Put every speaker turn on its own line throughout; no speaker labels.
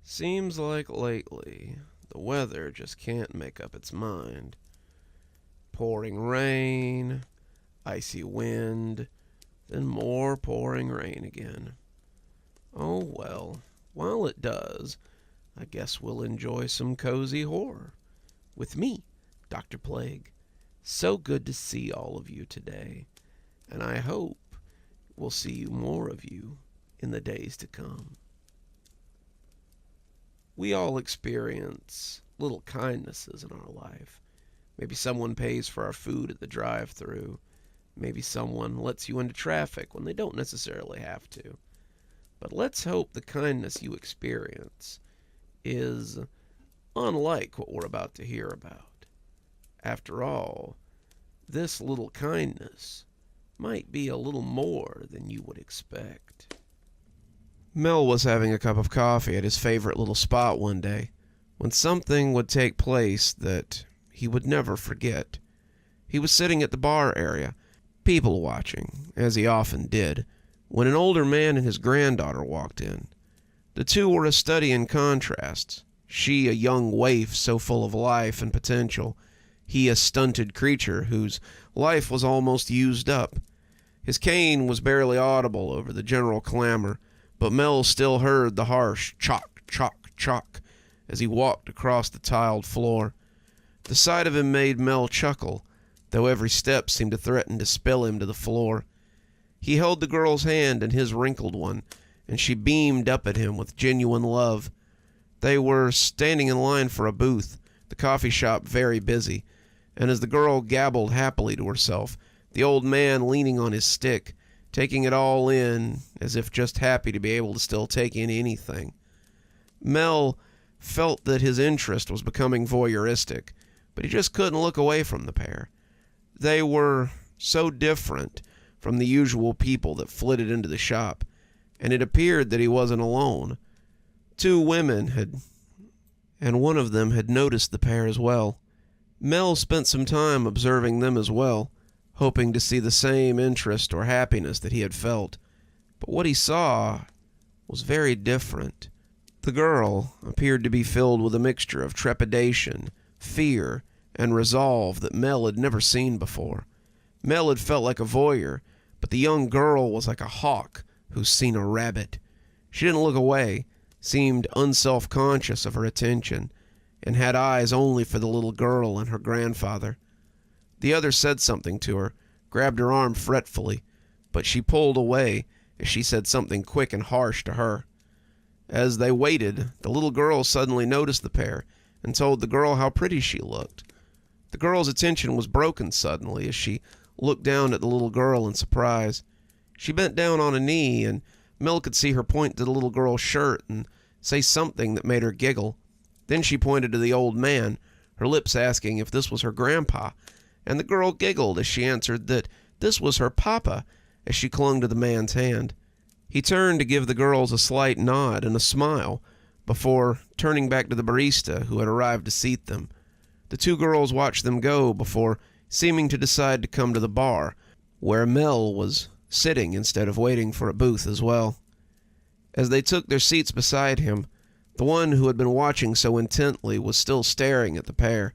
Seems like lately the weather just can't make up its mind. Pouring rain, icy wind, then more pouring rain again. Oh well, while it does, I guess we'll enjoy some cozy horror. With me, Dr. Plague. So good to see all of you today, and I hope we'll see more of you in the days to come. We all experience little kindnesses in our life. Maybe someone pays for our food at the drive-thru. Maybe someone lets you into traffic when they don't necessarily have to. But let's hope the kindness you experience is unlike what we're about to hear about. After all, this little kindness might be a little more than you would expect. Mel was having a cup of coffee at his favorite little spot one day when something would take place that he would never forget. He was sitting at the bar area, people watching, as he often did, when an older man and his granddaughter walked in. The two were a study in contrasts. She a young waif so full of life and potential, he a stunted creature whose life was almost used up. His cane was barely audible over the general clamor, but Mel still heard the harsh chock, chock, chock as he walked across the tiled floor. The sight of him made Mel chuckle, though every step seemed to threaten to spill him to the floor. He held the girl's hand in his wrinkled one, and she beamed up at him with genuine love. They were standing in line for a booth, the coffee shop very busy, and as the girl gabbled happily to herself, the old man leaning on his stick, taking it all in as if just happy to be able to still take in anything. Mel felt that his interest was becoming voyeuristic, but he just couldn't look away from the pair. They were so different from the usual people that flitted into the shop, and it appeared that he wasn't alone. Two women and one of them had noticed the pair as well. Mel spent some time observing them as well, hoping to see the same interest or happiness that he had felt. But what he saw was very different. The girl appeared to be filled with a mixture of trepidation, fear, and resolve that Mel had never seen before. Mel had felt like a voyeur, but the young girl was like a hawk who's seen a rabbit. She didn't look away, seemed unself-conscious of her attention, and had eyes only for the little girl and her grandfather. The other said something to her, grabbed her arm fretfully, but she pulled away as she said something quick and harsh to her. As they waited, the little girl suddenly noticed the pair and told the girl how pretty she looked. The girl's attention was broken suddenly as she looked down at the little girl in surprise. She bent down on a knee, and Mel could see her point to the little girl's shirt and say something that made her giggle. Then she pointed to the old man, her lips asking if this was her grandpa, and the girl giggled as she answered that this was her papa as she clung to the man's hand. He turned to give the girls a slight nod and a smile before turning back to the barista who had arrived to seat them. The two girls watched them go before seeming to decide to come to the bar, where Mel was sitting instead of waiting for a booth as well. As they took their seats beside him, the one who had been watching so intently was still staring at the pair.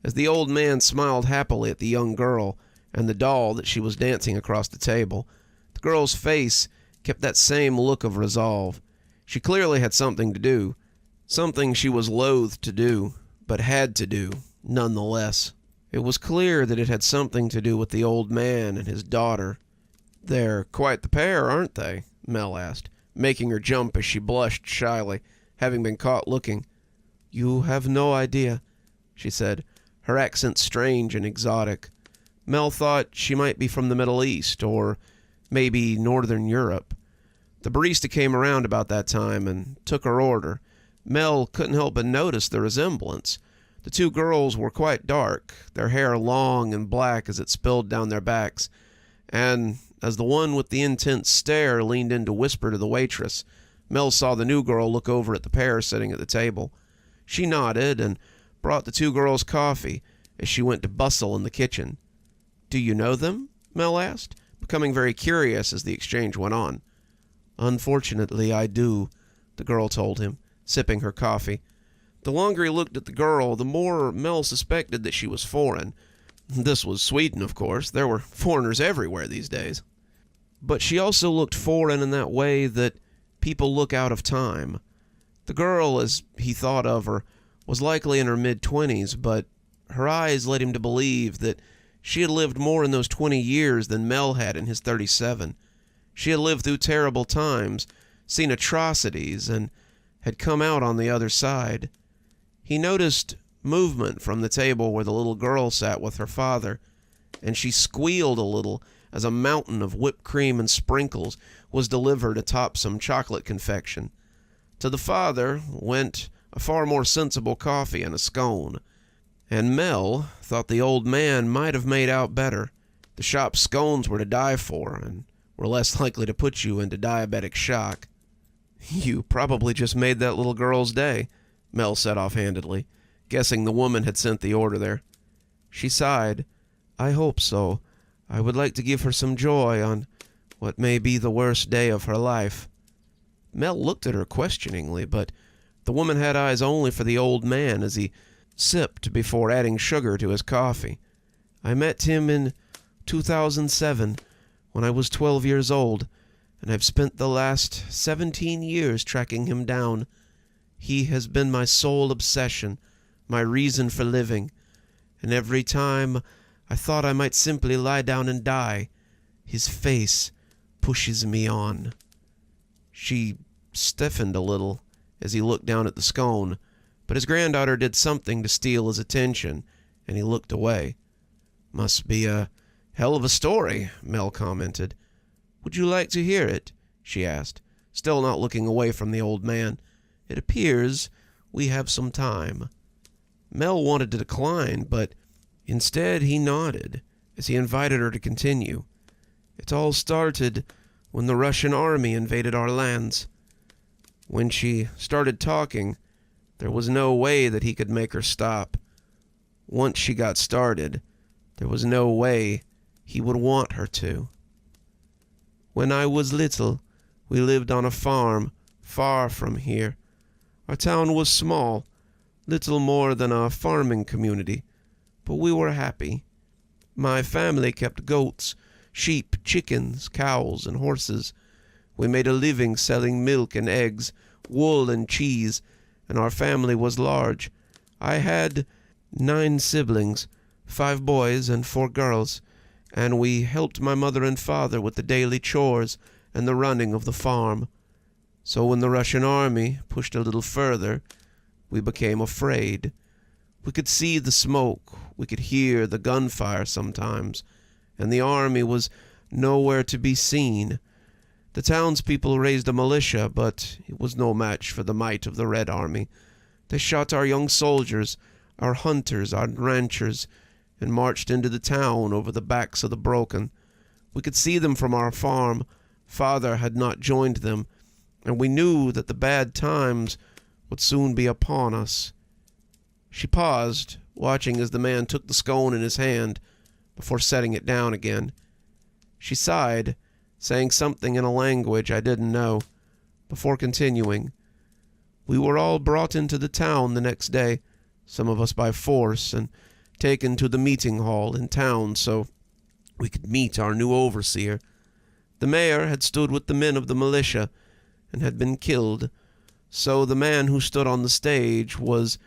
As the old man smiled happily at the young girl and the doll that she was dancing across the table, the girl's face kept that same look of resolve. She clearly had something to do, something she was loath to do, but had to do, nonetheless. It was clear that it had something to do with the old man and his daughter. "They're quite the pair, aren't they?" Mel asked, making her jump as she blushed shyly, having been caught looking. "You have no idea," she said, her accent strange and exotic. Mel thought she might be from the Middle East, or maybe Northern Europe. The barista came around about that time and took her order. Mel couldn't help but notice the resemblance. The two girls were quite dark, their hair long and black as it spilled down their backs, and as the one with the intense stare leaned in to whisper to the waitress, Mel saw the new girl look over at the pair sitting at the table. She nodded and brought the two girls coffee as she went to bustle in the kitchen. "Do you know them?" Mel asked, becoming very curious as the exchange went on. "Unfortunately, I do," the girl told him, sipping her coffee. The longer he looked at the girl, the more Mel suspected that she was foreign. This was Sweden, of course. There were foreigners everywhere these days. But she also looked foreign in that way that people look out of time. The girl, as he thought of her, was likely in her mid-20s, but her eyes led him to believe that she had lived more in those 20 years than Mel had in his 37. She had lived through terrible times, seen atrocities, and had come out on the other side. He noticed movement from the table where the little girl sat with her father, and she squealed a little as a mountain of whipped cream and sprinkles was delivered atop some chocolate confection. To the father went a far more sensible coffee and a scone, and Mel thought the old man might have made out better. The shop's scones were to die for, and were less likely to put you into diabetic shock. "You probably just made that little girl's day," Mel said offhandedly, guessing the woman had sent the order there. She sighed. "I hope so. I would like to give her some joy on what may be the worst day of her life." Mel looked at her questioningly, but the woman had eyes only for the old man as he sipped before adding sugar to his coffee. "I met him in 2007 when I was 12 years old, and I've spent the last 17 years tracking him down. He has been my sole obsession, my reason for living, and every time I thought I might simply lie down and die, his face pushes me on." She stiffened a little as he looked down at the scone, but his granddaughter did something to steal his attention, and he looked away. "Must be a hell of a story," Mel commented. "Would you like to hear it?" she asked, still not looking away from the old man. "It appears we have some time." Mel wanted to decline, but instead he nodded as he invited her to continue. "It all started when the Russian army invaded our lands." When she started talking, there was no way that he could make her stop. Once she got started, there was no way he would want her to. "When I was little, we lived on a farm far from here. Our town was small, little more than a farming community, but we were happy. My family kept goats, sheep, chickens, cows, and horses. We made a living selling milk and eggs, wool and cheese, and our family was large. I had 9 siblings, 5 boys and 4 girls, and we helped my mother and father with the daily chores and the running of the farm. So when the Russian army pushed a little further, we became afraid. We could see the smoke, we could hear the gunfire sometimes, and the army was nowhere to be seen. The townspeople raised a militia, but it was no match for the might of the Red Army. They shot our young soldiers, our hunters, our ranchers, and marched into the town over the backs of the broken. We could see them from our farm. Father had not joined them, and we knew that the bad times would soon be upon us." She paused, watching as the man took the scone in his hand before setting it down again. She sighed, saying something in a language I didn't know, before continuing. "We were all brought into the town the next day, some of us by force, and taken to the meeting hall in town so we could meet our new overseer. The mayor had stood with the men of the militia and had been killed, so the man who stood on the stage was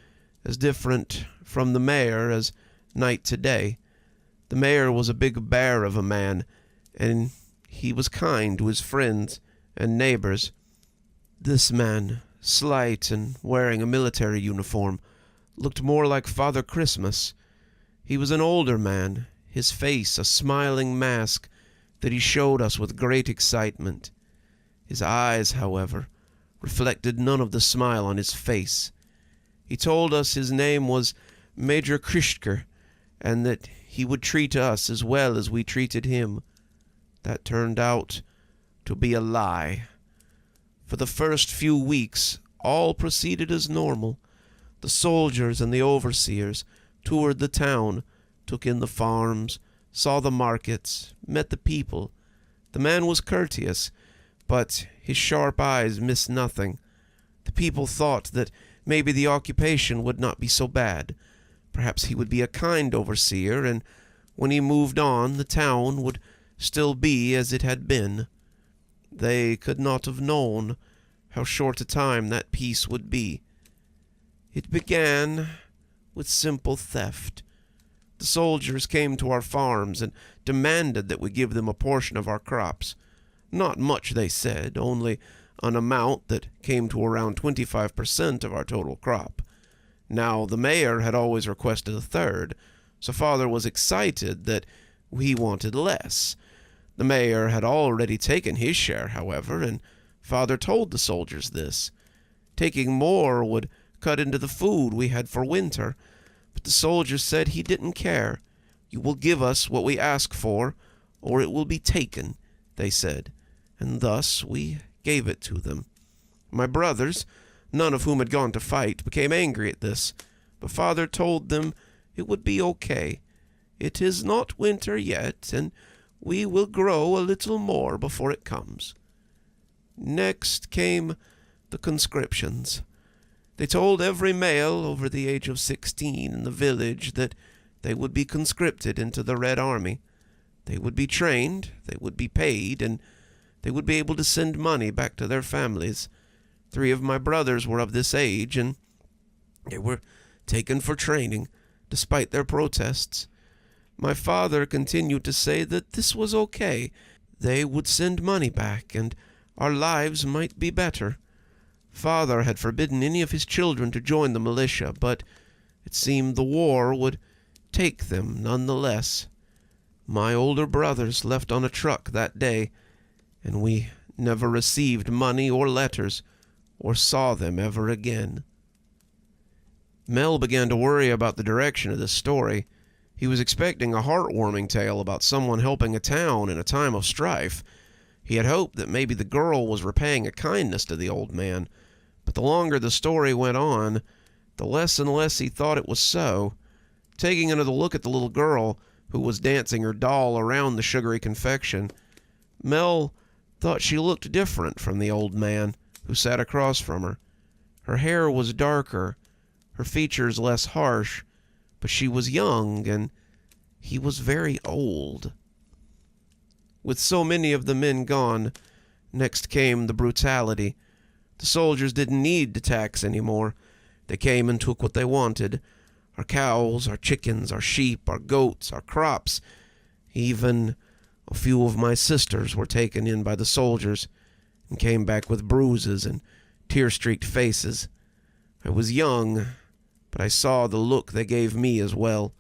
as different from the mayor as night to day. The mayor was a big bear of a man, and he was kind to his friends and neighbors. This man, slight and wearing a military uniform, looked more like Father Christmas. He was an older man, his face a smiling mask that he showed us with great excitement. His eyes, however, reflected none of the smile on his face. He told us his name was Major Krishker, and that he would treat us as well as we treated him. That turned out to be a lie. For the first few weeks, all proceeded as normal. The soldiers and the overseers toured the town, took in the farms, saw the markets, met the people. The man was courteous, but his sharp eyes missed nothing. The people thought that maybe the occupation would not be so bad. Perhaps he would be a kind overseer, and when he moved on, the town would still be as it had been. They could not have known how short a time that peace would be. It began with simple theft. The soldiers came to our farms and demanded that we give them a portion of our crops. Not much, they said, only an amount that came to around 25% of our total crop. Now, the mayor had always requested a third, so Father was excited that we wanted less. The mayor had already taken his share, however, and Father told the soldiers this. Taking more would cut into the food we had for winter, but the soldiers said he didn't care. You will give us what we ask for, or it will be taken, they said, and thus we gave it to them. My brothers, none of whom had gone to fight, became angry at this, but Father told them it would be okay. It is not winter yet, and we will grow a little more before it comes. Next came the conscriptions. They told every male over the age of 16 in the village that they would be conscripted into the Red Army. They would be trained, they would be paid, and they would be able to send money back to their families. 3 of my brothers were of this age, and they were taken for training, despite their protests. My father continued to say that this was okay. They would send money back, and our lives might be better. Father had forbidden any of his children to join the militia, but it seemed the war would take them nonetheless. My older brothers left on a truck that day, and we never received money or letters, or saw them ever again. Mel began to worry about the direction of this story. He was expecting a heartwarming tale about someone helping a town in a time of strife. He had hoped that maybe the girl was repaying a kindness to the old man, but the longer the story went on, the less and less he thought it was so. Taking another look at the little girl, who was dancing her doll around the sugary confection, Mel thought she looked different from the old man who sat across from her. Her hair was darker, her features less harsh, but she was young, and he was very old. With so many of the men gone, next came the brutality. The soldiers didn't need to tax anymore. They came and took what they wanted. Our cows, our chickens, our sheep, our goats, our crops. Even a few of my sisters were taken in by the soldiers and came back with bruises and tear-streaked faces. I was young, but I saw the look they gave me as well.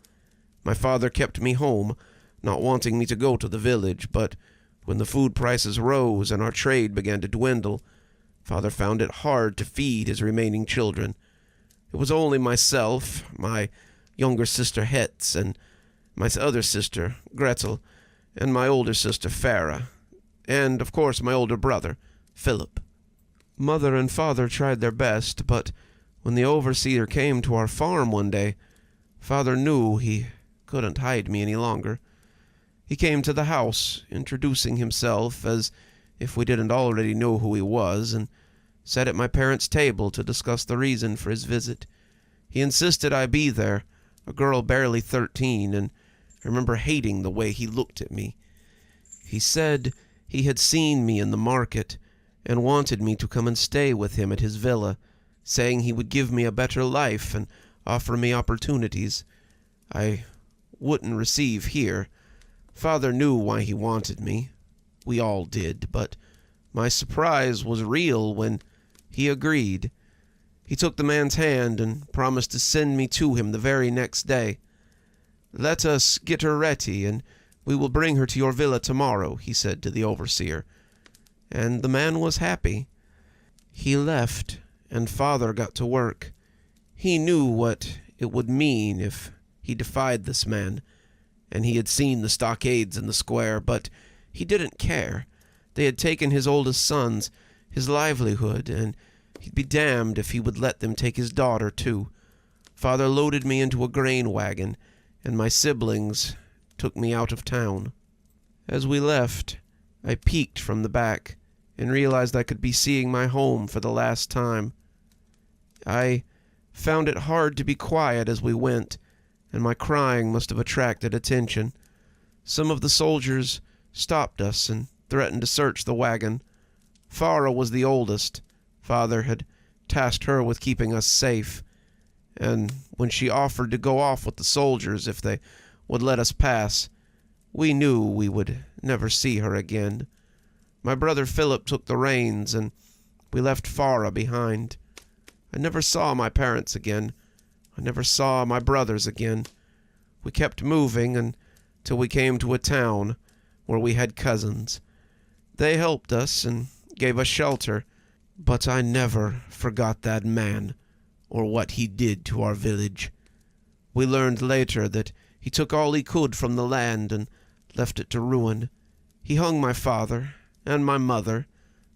My father kept me home, not wanting me to go to the village, but when the food prices rose and our trade began to dwindle, Father found it hard to feed his remaining children. It was only myself, my younger sister Hetz, and my other sister, Gretel, and my older sister, Farah, and, of course, my older brother, Philip. Mother and Father tried their best, but when the overseer came to our farm one day, Father knew he couldn't hide me any longer. He came to the house, introducing himself as if we didn't already know who he was, and sat at my parents' table to discuss the reason for his visit. He insisted I be there, a girl barely 13, and I remember hating the way he looked at me. He said he had seen me in the market and wanted me to come and stay with him at his villa, saying he would give me a better life and offer me opportunities I wouldn't receive here. Father knew why he wanted me. We all did, but my surprise was real when he agreed. He took the man's hand and promised to send me to him the very next day. "Let us get her ready, and we will bring her to your villa tomorrow," he said to the overseer. And the man was happy. He left, and Father got to work. He knew what it would mean if he defied this man, and he had seen the stockades in the square, but he didn't care. They had taken his oldest sons, his livelihood, and he'd be damned if he would let them take his daughter, too. Father loaded me into a grain wagon, and my siblings took me out of town. As we left, I peeked from the back and realized I could be seeing my home for the last time. I found it hard to be quiet as we went, and my crying must have attracted attention. Some of the soldiers stopped us and threatened to search the wagon. Sara was the oldest. Father had tasked her with keeping us safe, and when she offered to go off with the soldiers if they would let us pass, we knew we would never see her again. My brother Philip took the reins, and we left Sara behind. I never saw my parents again. I never saw my brothers again. We kept moving until we came to a town where we had cousins. They helped us and gave us shelter, but I never forgot that man or what he did to our village. We learned later that he took all he could from the land and left it to ruin. He hung my father and my mother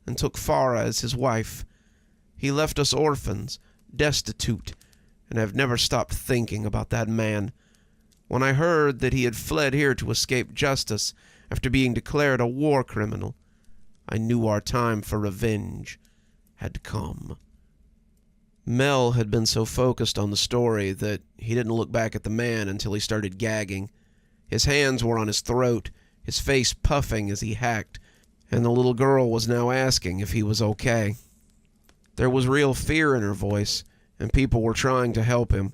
and took Sara as his wife. He left us orphans, destitute, and I've never stopped thinking about that man. When I heard that he had fled here to escape justice after being declared a war criminal, I knew our time for revenge had come. Mel had been so focused on the story that he didn't look back at the man until he started gagging. His hands were on his throat, his face puffing as he hacked, and the little girl was now asking if he was okay. There was real fear in her voice, and people were trying to help him.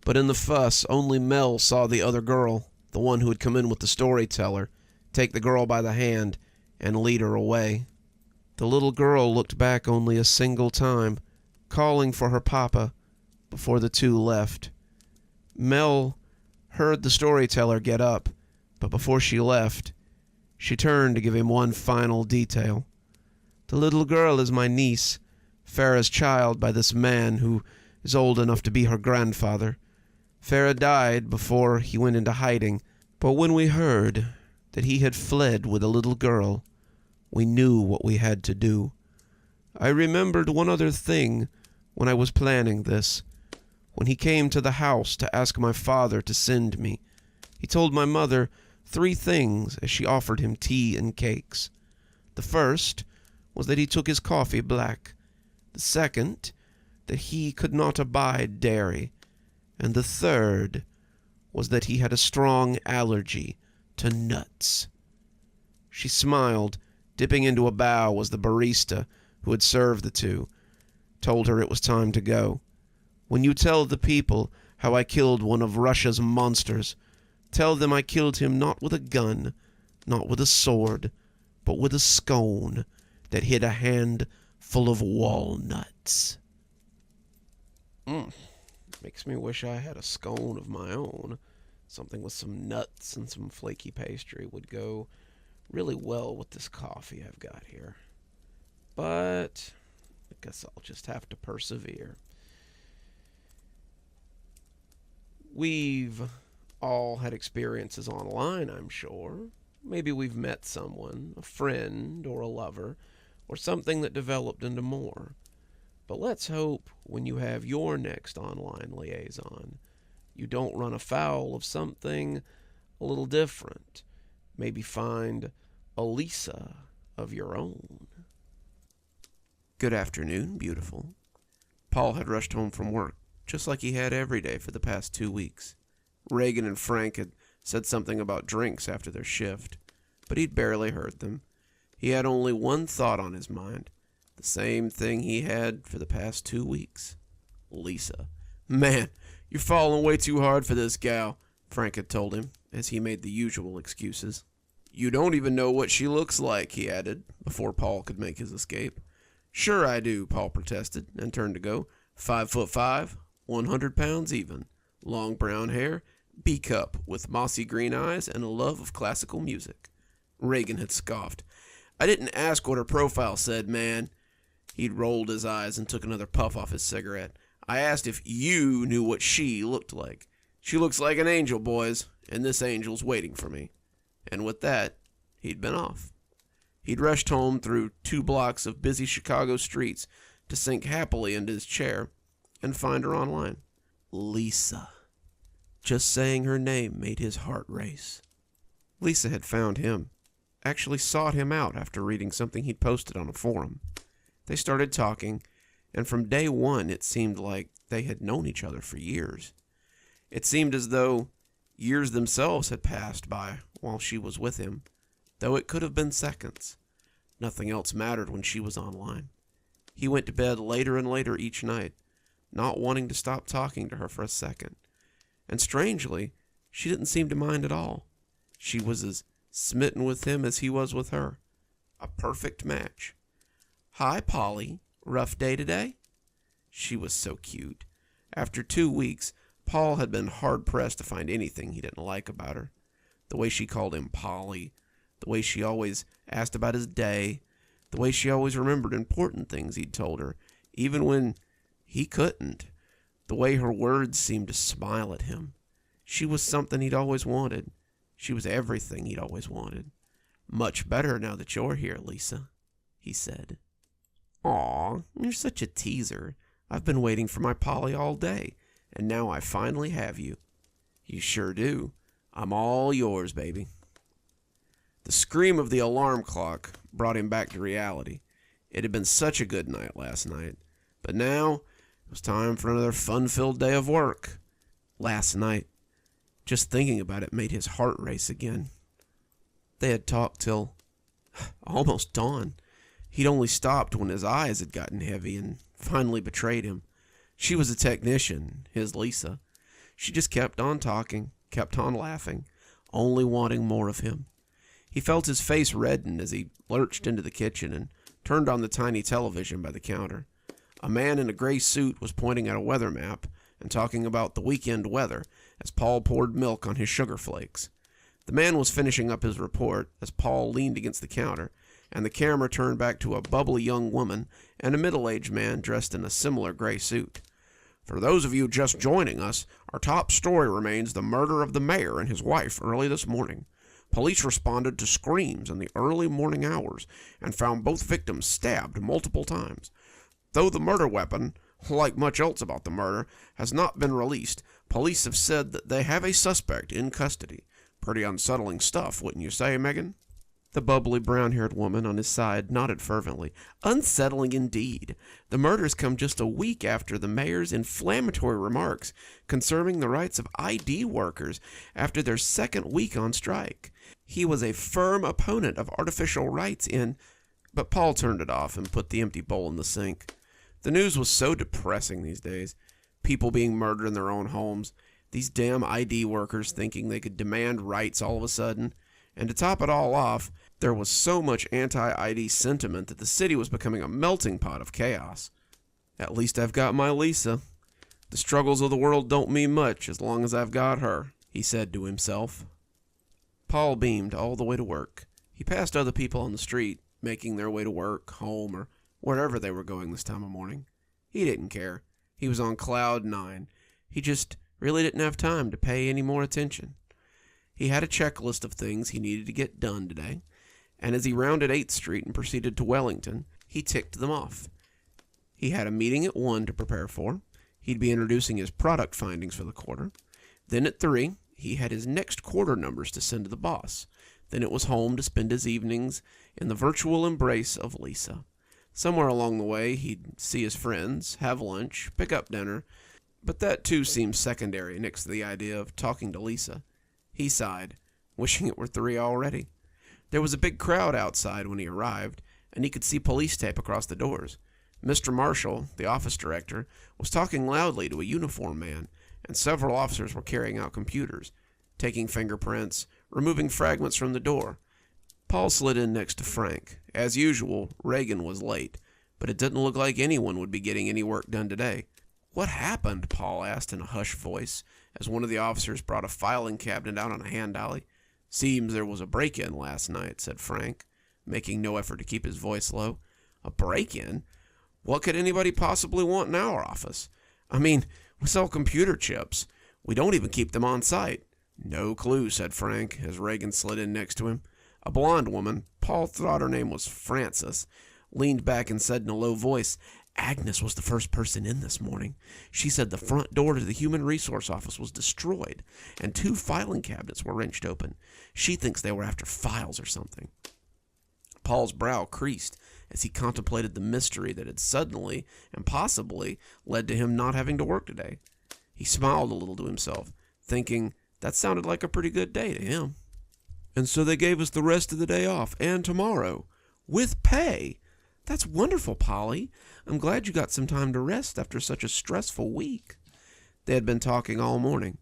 But in the fuss, only Mel saw the other girl, the one who had come in with the storyteller, take the girl by the hand and lead her away. The little girl looked back only a single time, calling for her papa, before the two left. Mel heard the storyteller get up, but before she left, she turned to give him one final detail. The little girl is my niece, Farah's child by this man who is old enough to be her grandfather. Farah died before he went into hiding, but when we heard that he had fled with a little girl, we knew what we had to do. I remembered one other thing when I was planning this. When he came to the house to ask my father to send me, he told my mother 3 things as she offered him tea and cakes. The first was that he took his coffee black. The second, that he could not abide dairy. And the third was that he had a strong allergy to nuts. She smiled. Dipping into a bow was the barista who had served the two. Told her it was time to go. When you tell the people how I killed one of Russia's monsters, tell them I killed him not with a gun, not with a sword, but with a scone that hid a hand full of walnuts. Makes me wish I had a scone of my own. Something with some nuts and some flaky pastry would go really well with this coffee I've got here. But I guess I'll just have to persevere. We've all had experiences online, I'm sure. Maybe we've met someone, a friend or a lover, or something that developed into more. But let's hope when you have your next online liaison, you don't run afoul of something a little different. Maybe find a Lisa of your own. Good afternoon, beautiful. Paul had rushed home from work, just like he had every day for the past 2 weeks. Reagan and Frank had said something about drinks after their shift, but he'd barely heard them. He had only one thought on his mind, the same thing he had for the past 2 weeks. Lisa. Man, you're falling way too hard for this gal, Frank had told him, as he made the usual excuses. You don't even know what she looks like, he added, before Paul could make his escape. Sure I do, Paul protested, and turned to go. 5'5", 100 pounds even, long brown hair, B-cup with mossy green eyes, and a love of classical music. Reagan had scoffed. I didn't ask what her profile said, man. He'd rolled his eyes and took another puff off his cigarette. I asked if you knew what she looked like. She looks like an angel, boys, and this angel's waiting for me. And with that, he'd been off. He'd rushed home through 2 blocks of busy Chicago streets to sink happily into his chair and find her online. Lisa. Just saying her name made his heart race. Lisa had found him, actually sought him out after reading something he'd posted on a forum. They started talking, And from day one, it seemed like they had known each other for years. It seemed as though years themselves had passed by while she was with him, though it could have been seconds. Nothing else mattered when she was online. He went to bed later and later each night, not wanting to stop talking to her for a second. And strangely, she didn't seem to mind at all. She was as smitten with him as he was with her. A perfect match. "Hi, Polly. Rough day today?" She was so cute. After 2 weeks, Paul had been hard-pressed to find anything he didn't like about her. The way she called him Polly, the way she always asked about his day, the way she always remembered important things he'd told her, even when he couldn't, the way her words seemed to smile at him. She was something he'd always wanted. She was everything he'd always wanted. "Much better now that you're here, Lisa," he said. "Aw, you're such a teaser. I've been waiting for my Polly all day, and now I finally have you." "You sure do. I'm all yours, baby." The scream of the alarm clock brought him back to reality. It had been such a good night last night, but now it was time for another fun-filled day of work. Last night, just thinking about it made his heart race again. They had talked till almost dawn. He'd only stopped when his eyes had gotten heavy and finally betrayed him. She was a technician, his Lisa. She just kept on talking, kept on laughing, only wanting more of him. He felt his face redden as he lurched into the kitchen and turned on the tiny television by the counter. A man in a gray suit was pointing at a weather map and talking about the weekend weather as Paul poured milk on his sugar flakes. The man was finishing up his report as Paul leaned against the counter, and the camera turned back to a bubbly young woman and a middle-aged man dressed in a similar gray suit. "For those of you just joining us, our top story remains the murder of the mayor and his wife early this morning. Police responded to screams in the early morning hours and found both victims stabbed multiple times. Though the murder weapon, like much else about the murder, has not been released, police have said that they have a suspect in custody. Pretty unsettling stuff, wouldn't you say, Megan?" The bubbly brown-haired woman on his side nodded fervently. "Unsettling indeed. The murders come just a week after the mayor's inflammatory remarks concerning the rights of ID workers after their second week on strike. He was a firm opponent of artificial rights in—" But Paul turned it off and put the empty bowl in the sink. The news was so depressing these days. People being murdered in their own homes. These damn ID workers thinking they could demand rights all of a sudden. And to top it all off, there was so much anti-ID sentiment that the city was becoming a melting pot of chaos. "At least I've got my Lisa. The struggles of the world don't mean much as long as I've got her," he said to himself. Paul beamed all the way to work. He passed other people on the street, making their way to work, home, or wherever they were going this time of morning. He didn't care. He was on cloud 9. He just really didn't have time to pay any more attention. He had a checklist of things he needed to get done today, and as he rounded 8th Street and proceeded to Wellington, he ticked them off. He had a meeting at 1 to prepare for. He'd be introducing his product findings for the quarter. Then at 3, he had his next quarter numbers to send to the boss. Then it was home to spend his evenings in the virtual embrace of Lisa. Somewhere along the way, he'd see his friends, have lunch, pick up dinner, but that too seemed secondary next to the idea of talking to Lisa. He sighed, wishing it were 3 already. There was a big crowd outside when he arrived, and he could see police tape across the doors. Mr. Marshall, the office director, was talking loudly to a uniformed man, and several officers were carrying out computers, taking fingerprints, removing fragments from the door. Paul slid in next to Frank. As usual, Reagan was late, but it didn't look like anyone would be getting any work done today. "What happened?" Paul asked in a hushed voice, as one of the officers brought a filing cabinet out on a hand dolly. "Seems there was a break-in last night," said Frank, making no effort to keep his voice low. "A break-in? What could anybody possibly want in our office? I mean, we sell computer chips. We don't even keep them on site." "No clue," said Frank, as Reagan slid in next to him. A blonde woman, Paul thought her name was Frances, leaned back and said in a low voice, "Agnes was the first person in this morning. She said the front door to the Human Resource Office was destroyed, and 2 filing cabinets were wrenched open. She thinks they were after files or something." Paul's brow creased as he contemplated the mystery that had suddenly and possibly led to him not having to work today. He smiled a little to himself, thinking that sounded like a pretty good day to him. And so they gave us the rest of the day off, and tomorrow, with pay. That's wonderful, Polly. I'm glad you got some time to rest after such a stressful week. They had been talking all morning.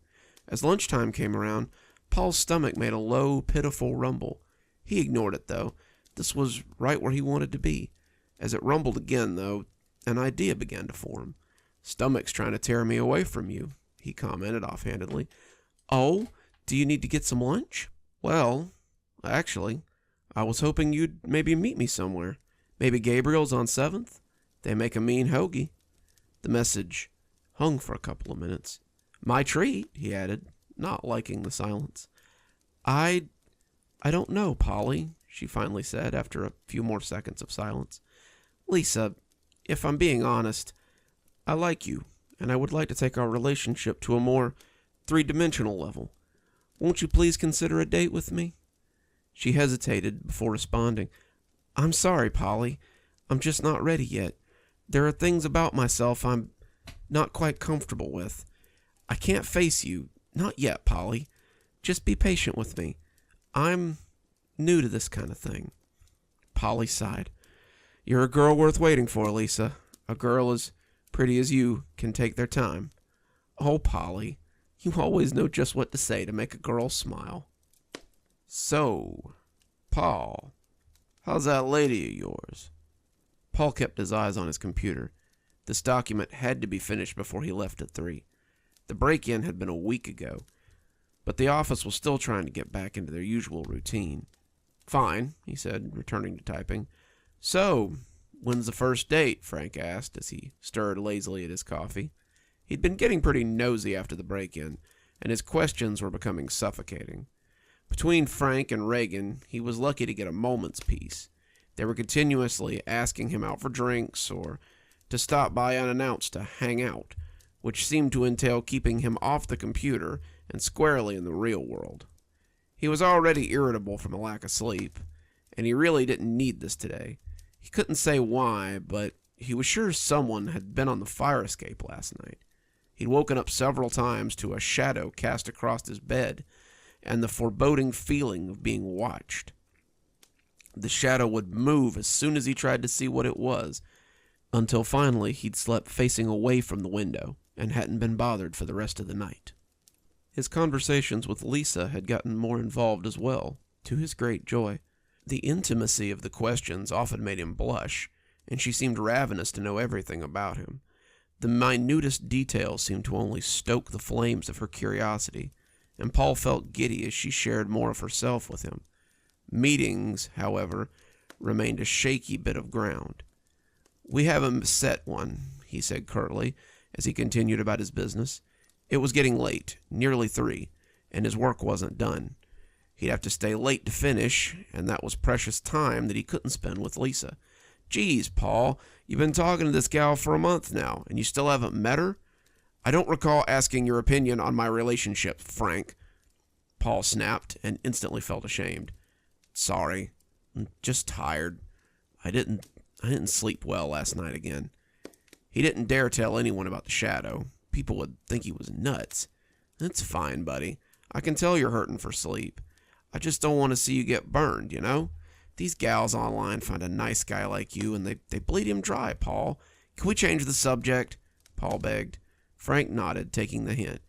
As lunchtime came around, Paul's stomach made a low, pitiful rumble. He ignored it, though. This was right where he wanted to be. As it rumbled again, though, an idea began to form. "Stomach's trying to tear me away from you," he commented offhandedly. "Oh, do you need to get some lunch?" "Well, actually, I was hoping you'd maybe meet me somewhere. Maybe Gabriel's on 7th? They make a mean hoagie." The message hung for a couple of minutes. "My treat," he added, not liking the silence. I don't know, Polly," she finally said after a few more seconds of silence. "Lisa, if I'm being honest, I like you, and I would like to take our relationship to a more three-dimensional level. Won't you please consider a date with me?" She hesitated before responding. "I'm sorry, Polly. I'm just not ready yet. There are things about myself I'm not quite comfortable with. I can't face you. Not yet, Polly. Just be patient with me. I'm new to this kind of thing." Polly sighed. "You're a girl worth waiting for, Lisa. A girl as pretty as you can take their time." "Oh, Polly, you always know just what to say to make a girl smile." "So, Paul, how's that lady of yours?" Paul kept his eyes on his computer. This document had to be finished before he left at 3. The break-in had been a week ago, but the office was still trying to get back into their usual routine. "Fine," he said, returning to typing. "So, when's the first date?" Frank asked as he stirred lazily at his coffee. He'd been getting pretty nosy after the break-in, and his questions were becoming suffocating. Between Frank and Reagan, he was lucky to get a moment's peace. They were continuously asking him out for drinks or to stop by unannounced to hang out, which seemed to entail keeping him off the computer and squarely in the real world. He was already irritable from a lack of sleep, and he really didn't need this today. He couldn't say why, but he was sure someone had been on the fire escape last night. He'd woken up several times to a shadow cast across his bed and the foreboding feeling of being watched. The shadow would move as soon as he tried to see what it was, until finally he'd slept facing away from the window and hadn't been bothered for the rest of the night. His conversations with Lisa had gotten more involved as well, to his great joy. The intimacy of the questions often made him blush, and she seemed ravenous to know everything about him. The minutest details seemed to only stoke the flames of her curiosity, and Paul felt giddy as she shared more of herself with him. Meetings, however, remained a shaky bit of ground. "We haven't set one," he said curtly, as he continued about his business. It was getting late, nearly 3, and his work wasn't done. He'd have to stay late to finish, and that was precious time that he couldn't spend with Lisa. "Geez, Paul, you've been talking to this gal for a month now, and you still haven't met her?" "I don't recall asking your opinion on my relationship, Frank," Paul snapped, and instantly felt ashamed. "Sorry, I'm just tired. I didn't sleep well last night again." He didn't dare tell anyone about the shadow. People would think he was nuts. "It's fine, buddy. I can tell you're hurting for sleep. I just don't want to see you get burned, you know? These gals online find a nice guy like you, and they bleed him dry, Paul. Can we change the subject?" Paul begged. Frank nodded, taking the hint.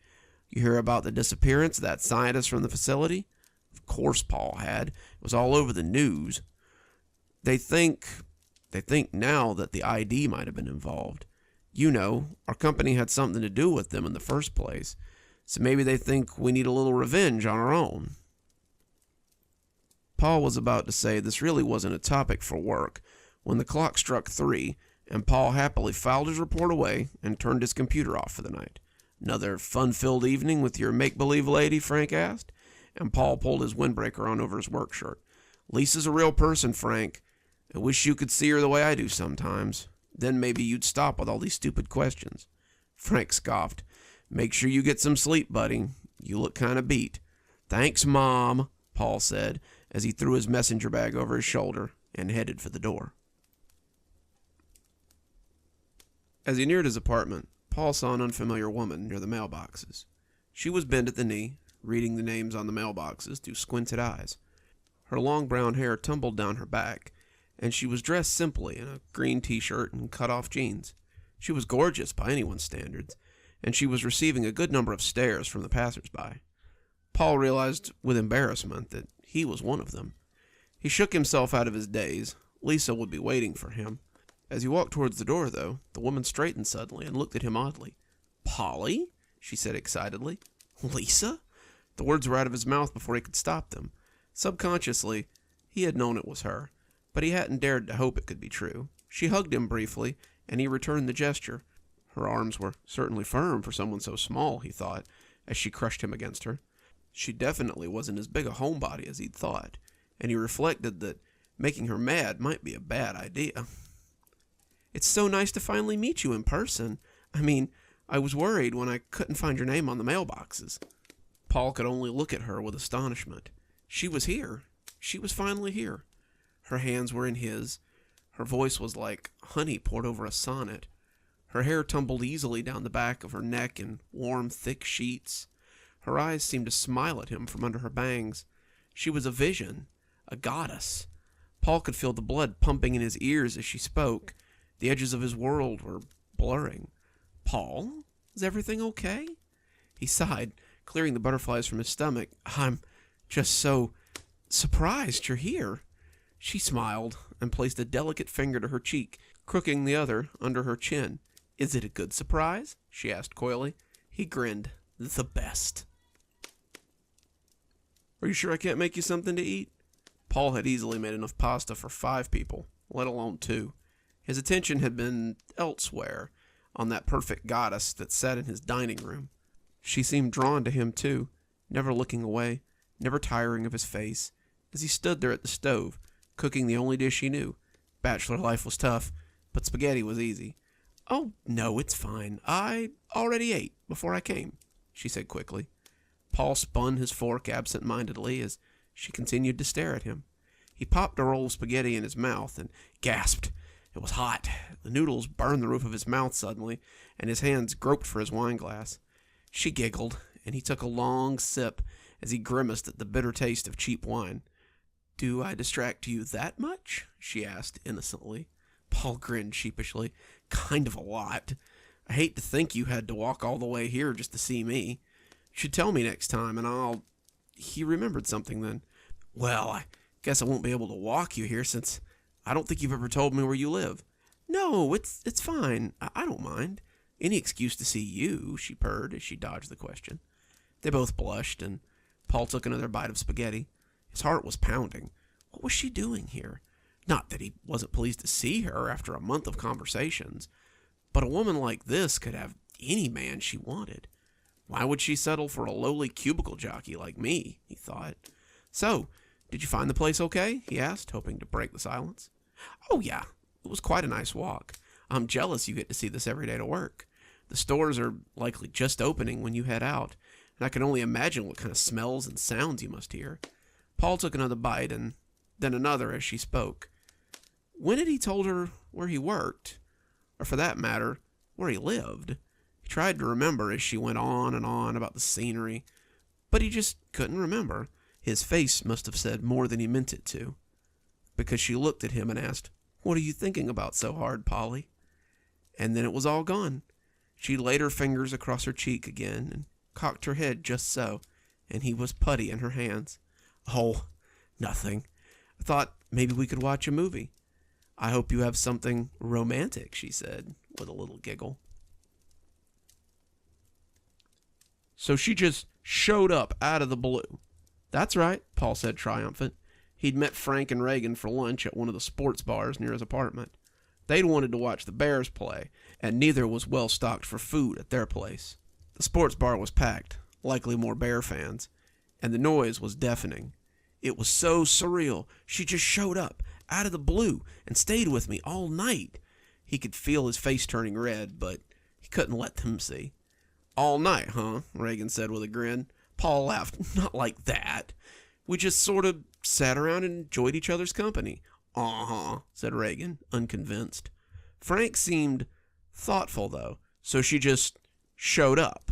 "You hear about the disappearance of that scientist from the facility?" Of course Paul had. It was all over the news. They think now that the ID might have been involved. You know, our company had something to do with them in the first place, so maybe they think we need a little revenge on our own." Paul was about to say this really wasn't a topic for work when the clock struck 3, and Paul happily filed his report away and turned his computer off for the night. "Another fun-filled evening with your make-believe lady?" Frank asked, and Paul pulled his windbreaker on over his work shirt. "Lisa's a real person, Frank. I wish you could see her the way I do sometimes. Then maybe you'd stop with all these stupid questions." Frank scoffed. "Make sure you get some sleep, buddy. You look kind of beat." "Thanks, Mom," Paul said, as he threw his messenger bag over his shoulder and headed for the door. As he neared his apartment, Paul saw an unfamiliar woman near the mailboxes. She was bent at the knee, reading the names on the mailboxes through squinted eyes. Her long brown hair tumbled down her back, and she was dressed simply in a green t-shirt and cut-off jeans. She was gorgeous by anyone's standards, and she was receiving a good number of stares from the passers-by. Paul realized with embarrassment that he was one of them. He shook himself out of his daze. Lisa would be waiting for him. As he walked towards the door, though, the woman straightened suddenly and looked at him oddly. "Polly?" she said excitedly. "Lisa?" The words were out of his mouth before he could stop them. Subconsciously, he had known it was her, but he hadn't dared to hope it could be true. She hugged him briefly, and he returned the gesture. Her arms were certainly firm for someone so small, he thought, as she crushed him against her. She definitely wasn't as big a homebody as he'd thought, and he reflected that making her mad might be a bad idea. "It's so nice to finally meet you in person. I mean, I was worried when I couldn't find your name on the mailboxes." Paul could only look at her with astonishment. She was here. She was finally here. Her hands were in his. Her voice was like honey poured over a sonnet. Her hair tumbled easily down the back of her neck in warm, thick sheets. Her eyes seemed to smile at him from under her bangs. She was a vision, a goddess. Paul could feel the blood pumping in his ears as she spoke. The edges of his world were blurring. "Paul, is everything okay?" He sighed, clearing the butterflies from his stomach. "I'm just so surprised you're here." She smiled and placed a delicate finger to her cheek, crooking the other under her chin. "Is it a good surprise?" she asked coyly. He grinned. "The best." "Are you sure I can't make you something to eat?" Paul had easily made enough pasta for 5 people, let alone 2. His attention had been elsewhere, on that perfect goddess that sat in his dining room. She seemed drawn to him, too, never looking away, never tiring of his face, as he stood there at the stove, cooking the only dish he knew. Bachelor life was tough, but spaghetti was easy. "Oh, no, it's fine. I already ate before I came," she said quickly. Paul spun his fork absent-mindedly as she continued to stare at him. He popped a roll of spaghetti in his mouth and gasped. It was hot. The noodles burned the roof of his mouth suddenly, and his hands groped for his wineglass. She giggled, and he took a long sip as he grimaced at the bitter taste of cheap wine. "Do I distract you that much?" she asked innocently. Paul grinned sheepishly. "Kind of a lot. I hate to think you had to walk all the way here just to see me. You should tell me next time, and I'll—" He remembered something then. "Well, I guess I won't be able to walk you here since I don't think you've ever told me where you live." "No, it's fine. I don't mind. Any excuse to see you," she purred as she dodged the question. They both blushed, and Paul took another bite of spaghetti. His heart was pounding. What was she doing here? Not that he wasn't pleased to see her after a month of conversations, but a woman like this could have any man she wanted. Why would she settle for a lowly cubicle jockey like me, he thought. "So, did you find the place okay?" he asked, hoping to break the silence. "Oh, yeah. It was quite a nice walk. I'm jealous you get to see this every day to work. The stores are likely just opening when you head out, and I can only imagine what kind of smells and sounds you must hear." Paul took another bite and then another as she spoke. When had he told her where he worked? Or for that matter, where he lived? He tried to remember as she went on and on about the scenery, but he just couldn't remember. His face must have said more than he meant it to, because she looked at him and asked, "What are you thinking about so hard, Polly?" And then it was all gone. She laid her fingers across her cheek again and cocked her head just so, and he was putty in her hands. "Oh, nothing. I thought maybe we could watch a movie." "I hope you have something romantic," she said, with a little giggle. So she just showed up out of the blue. "That's right," Paul said, triumphant. He'd met Frank and Reagan for lunch at one of the sports bars near his apartment. They'd wanted to watch the Bears play, and neither was well stocked for food at their place. The sports bar was packed, likely more Bear fans, and the noise was deafening. It was so surreal. She just showed up, out of the blue, and stayed with me all night. He could feel his face turning red, but he couldn't let them see. "All night, huh?" Reagan said with a grin. Paul laughed. "Not like that. We just sort of sat around and enjoyed each other's company." "Uh-huh," said Reagan, unconvinced. Frank seemed Thoughtful, though, so she just showed up.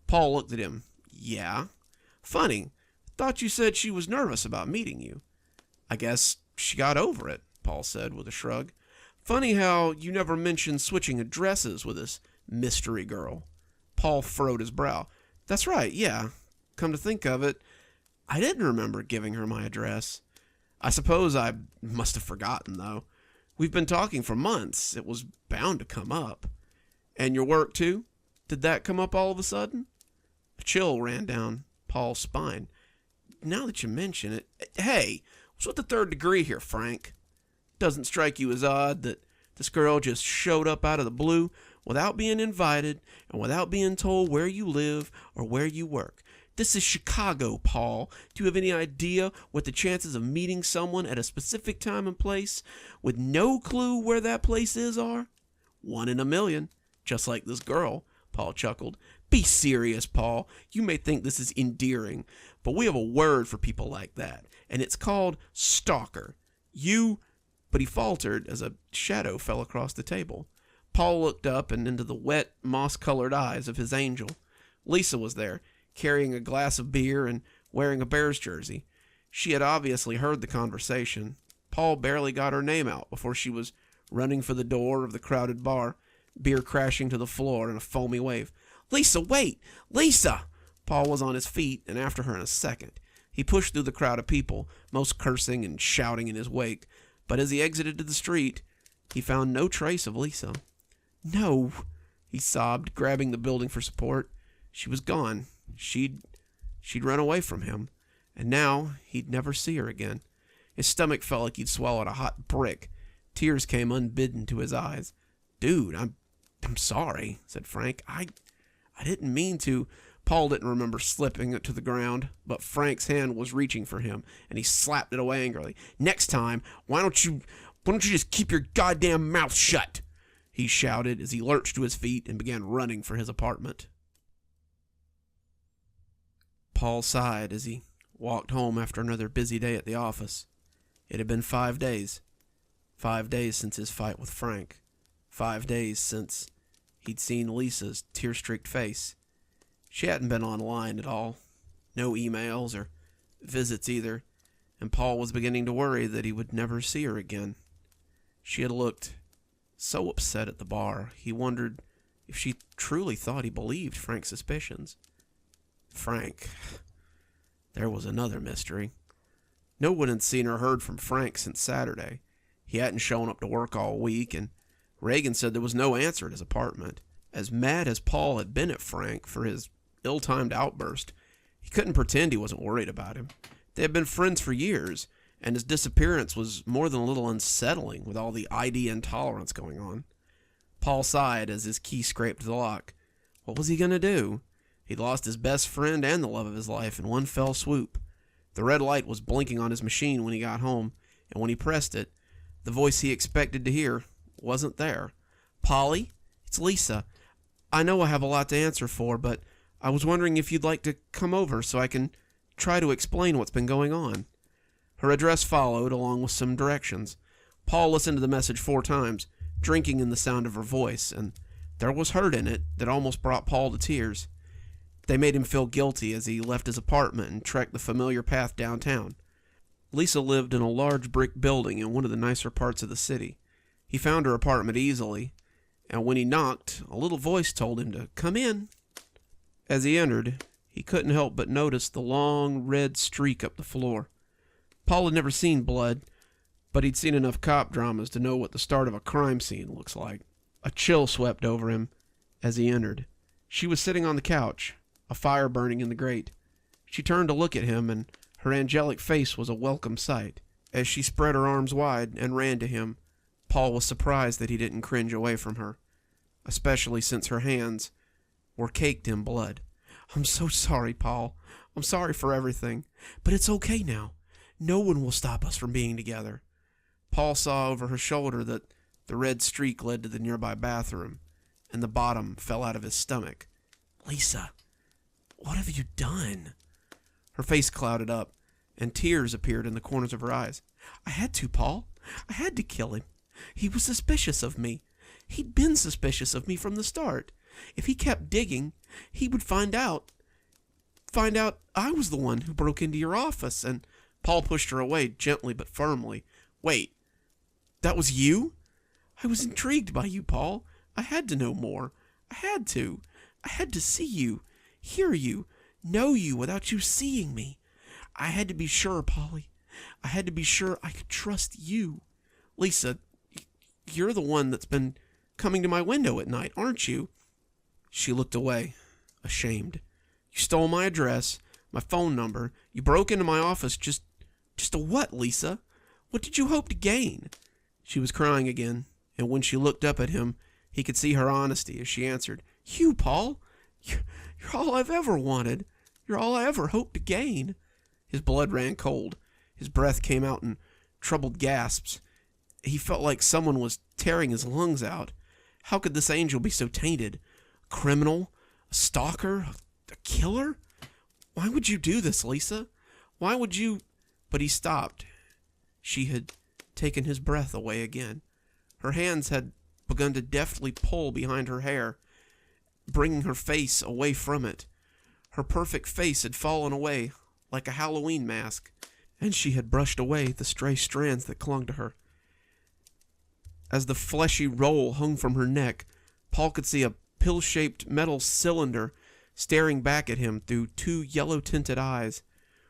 Paul looked at him. Yeah? Funny. Thought you said she was nervous about meeting you. I guess she got over it, Paul said with a shrug. Funny how you never mentioned switching addresses with this mystery girl. Paul furrowed his brow. That's right, yeah. Come to think of it, I didn't remember giving her my address. I suppose I must have forgotten, though. We've been talking for months. It was bound to come up. And your work, too? Did that come up all of a sudden? A chill ran down Paul's spine. Now that you mention it, hey, what's with the third degree here, Frank? Doesn't strike you as odd that this girl just showed up out of the blue without being invited and without being told where you live or where you work? This is Chicago, Paul. Do you have any idea what the chances of meeting someone at a specific time and place with no clue where that place is are? 1 in a million, just like this girl, Paul chuckled. Be serious, Paul. You may think this is endearing, but we have a word for people like that, and it's called stalker. But he faltered as a shadow fell across the table. Paul looked up and into the wet, moss-colored eyes of his angel. Lisa was there, carrying a glass of beer and wearing a Bears jersey. She had obviously heard the conversation. Paul barely got her name out before she was running for the door of the crowded bar, beer crashing to the floor in a foamy wave. Lisa, wait! Lisa! Paul was on his feet and after her in a second. He pushed through the crowd of people, most cursing and shouting in his wake, but as he exited to the street, he found no trace of Lisa. No, he sobbed, grabbing the building for support. She was gone. She'd run away from him, and now he'd never see her again. His stomach felt like he'd swallowed a hot brick. Tears came unbidden to his eyes. Dude, I'm sorry, said Frank. I didn't mean to. Paul didn't remember slipping it to the ground, but Frank's hand was reaching for him, and he slapped it away angrily. Next time, why don't you just keep your goddamn mouth shut? He shouted as he lurched to his feet and began running for his apartment. Paul sighed as he walked home after another busy day at the office. It had been 5 days. 5 days since his fight with Frank. 5 days since he'd seen Lisa's tear-streaked face. She hadn't been online at all. No emails or visits either, and Paul was beginning to worry that he would never see her again. She had looked so upset at the bar, he wondered if she truly thought he believed Frank's suspicions. Frank. There was another mystery. No one had seen or heard from Frank since Saturday. He hadn't shown up to work all week, and Reagan said there was no answer at his apartment. As mad as Paul had been at Frank for his ill-timed outburst, he couldn't pretend he wasn't worried about him. They had been friends for years, and his disappearance was more than a little unsettling with all the ID intolerance going on. Paul sighed as his key scraped the lock. What was he going to do? He'd lost his best friend and the love of his life in one fell swoop. The red light was blinking on his machine when he got home, and when he pressed it, the voice he expected to hear wasn't there. Polly, it's Lisa. I know I have a lot to answer for, but I was wondering if you'd like to come over so I can try to explain what's been going on. Her address followed, along with some directions. Paul listened to the message 4 times, drinking in the sound of her voice, and there was hurt in it that almost brought Paul to tears. They made him feel guilty as he left his apartment and trekked the familiar path downtown. Lisa lived in a large brick building in one of the nicer parts of the city. He found her apartment easily, and when he knocked, a little voice told him to come in. As he entered, he couldn't help but notice the long red streak up the floor. Paul had never seen blood, but he'd seen enough cop dramas to know what the start of a crime scene looks like. A chill swept over him as he entered. She was sitting on the couch, a fire burning in the grate. She turned to look at him, and her angelic face was a welcome sight. As she spread her arms wide and ran to him, Paul was surprised that he didn't cringe away from her, especially since her hands were caked in blood. I'm so sorry, Paul. I'm sorry for everything, but it's okay now. No one will stop us from being together. Paul saw over her shoulder that the red streak led to the nearby bathroom, and the bottom fell out of his stomach. Lisa, what have you done? Her face clouded up, and tears appeared in the corners of her eyes. I had to, Paul. I had to kill him. He was suspicious of me.
He'd been suspicious of me from the start. If he kept digging, he would find out I was the one who broke into your office, and Paul pushed her away gently but firmly. Wait, that was you? I was intrigued by you, Paul. I had to know more. I had to. I had to see you, hear you, know you without you seeing me. I had to be sure, Polly. I had to be sure I could trust you. Lisa, you're the one that's been coming to my window at night, aren't you? She looked away, ashamed. You stole my address, my phone number. You broke into my office just a what, Lisa? What did you hope to gain? She was crying again, and when she looked up at him, he could see her honesty as she answered, You, Paul? You're all I've ever wanted. You're all I ever hoped to gain. His blood ran cold. His breath came out in troubled gasps. He felt like someone was tearing his lungs out. How could this angel be so tainted? A criminal? A stalker? A killer? Why would you do this, Lisa? Why would you... But he stopped. She had taken his breath away again. Her hands had begun to deftly pull behind her hair, bringing her face away from it. Her perfect face had fallen away like a Halloween mask, and she had brushed away the stray strands that clung to her. As the fleshy roll hung from her neck, Paul could see a pill-shaped metal cylinder staring back at him through two yellow-tinted eyes.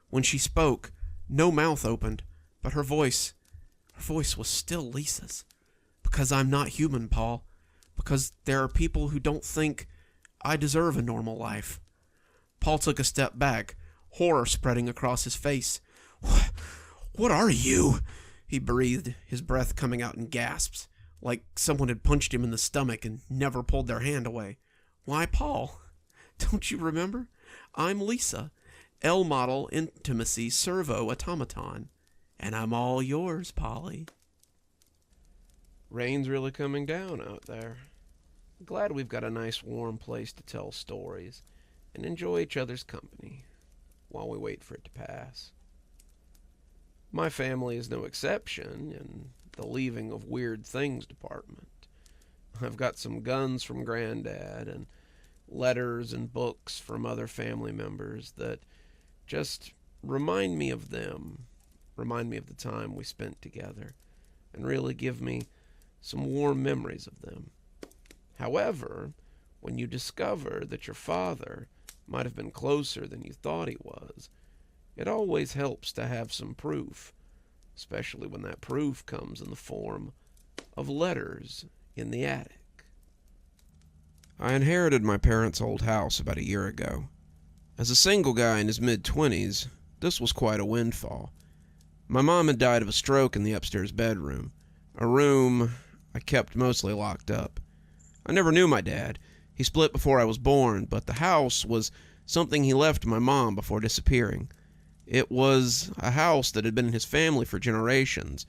When she spoke, no mouth opened, but her voice was still Lisa's. Because I'm not human, Paul. Because there are people who don't think I deserve a normal life. Paul took a step back, horror spreading across his face. What are you? He breathed, his breath coming out in gasps, like someone had punched him in the stomach and never pulled their hand away. Why, Paul, don't you remember? I'm Lisa, L-model intimacy servo automaton, and I'm all yours, Polly.
Rain's really coming down out there. Glad we've got a nice warm place to tell stories and enjoy each other's company while we wait for it to pass. My family is no exception in the leaving of weird things department. I've got some guns from Granddad and letters and books from other family members that just remind me of them, remind me of the time we spent together, and really give me some warm memories of them. However, when you discover that your father might have been closer than you thought he was, it always helps to have some proof, especially when that proof comes in the form of letters in the attic. I inherited my parents' old house about a year ago. As a single guy in his mid-20s, this was quite a windfall. My mom had died of a stroke in the upstairs bedroom, a room I kept mostly locked up. I never knew my dad. He split before I was born, but the house was something he left my mom before disappearing. It was a house that had been in his family for generations,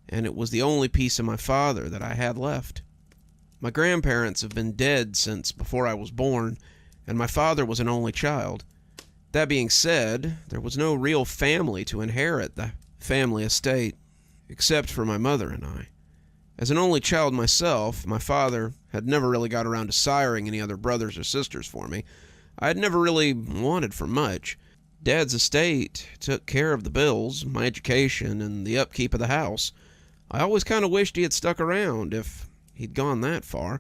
and it was the only piece of my father that I had left. My grandparents have been dead since before I was born, and my father was an only child. That being said, there was no real family to inherit the family estate, except for my mother and I. As an only child myself, my father had never really got around to siring any other brothers or sisters for me. I had never really wanted for much. Dad's estate took care of the bills, my education, and the upkeep of the house. I always kind of wished he had stuck around if he'd gone that far,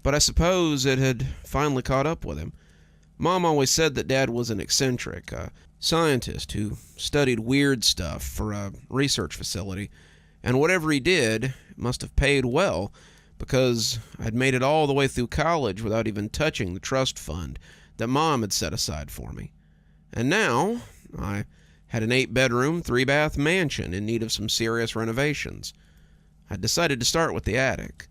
but I suppose it had finally caught up with him. Mom always said that Dad was an eccentric, a scientist who studied weird stuff for a research facility, and whatever he did must have paid well, because I'd made it all the way through college without even touching the trust fund that Mom had set aside for me. And now I had an 8-bedroom, 3-bath mansion in need of some serious renovations. I decided to start with the attic.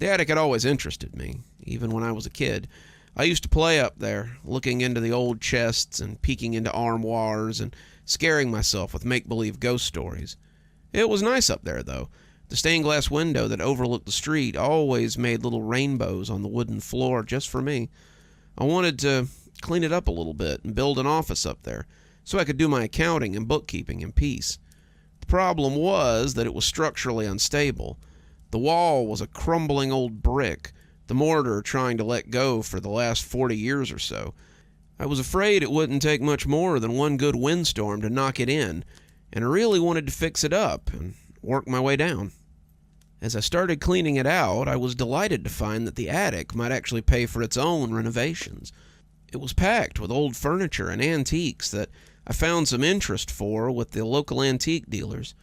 The attic had always interested me, even when I was a kid. I used to play up there, looking into the old chests and peeking into armoires and scaring myself with make-believe ghost stories. It was nice up there, though. The stained glass window that overlooked the street always made little rainbows on the wooden floor just for me. I wanted to clean it up a little bit and build an office up there so I could do my accounting and bookkeeping in peace. The problem was that it was structurally unstable. The wall was a crumbling old brick, the mortar trying to let go for the last 40 years or so. I was afraid it wouldn't take much more than one good windstorm to knock it in, and I really wanted to fix it up and work my way down. As I started cleaning it out, I was delighted to find that the attic might actually pay for its own renovations. It was packed with old furniture and antiques that I found some interest for with the local antique dealers.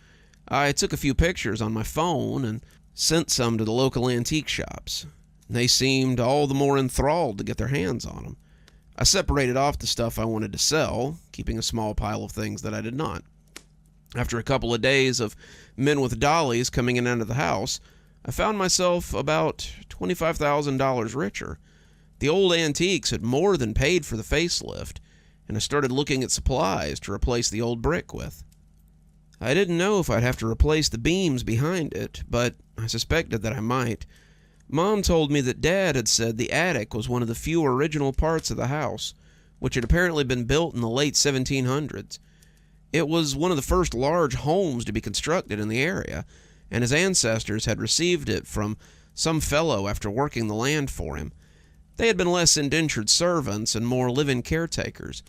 I took a few pictures on my phone and sent some to the local antique shops. They seemed all the more enthralled to get their hands on them. I separated off the stuff I wanted to sell, keeping a small pile of things that I did not. After a couple of days of men with dollies coming in and out of the house, I found myself about $25,000 richer. The old antiques had more than paid for the facelift, and I started looking at supplies to replace the old brick with. I didn't know if I'd have to replace the beams behind it, but I suspected that I might. Mom told me that Dad had said the attic was one of the few original parts of the house, which had apparently been built in the late 1700s. It was one of the first large homes to be constructed in the area, and his ancestors had received it from some fellow after working the land for him. They had been less indentured servants and more live-in caretakers.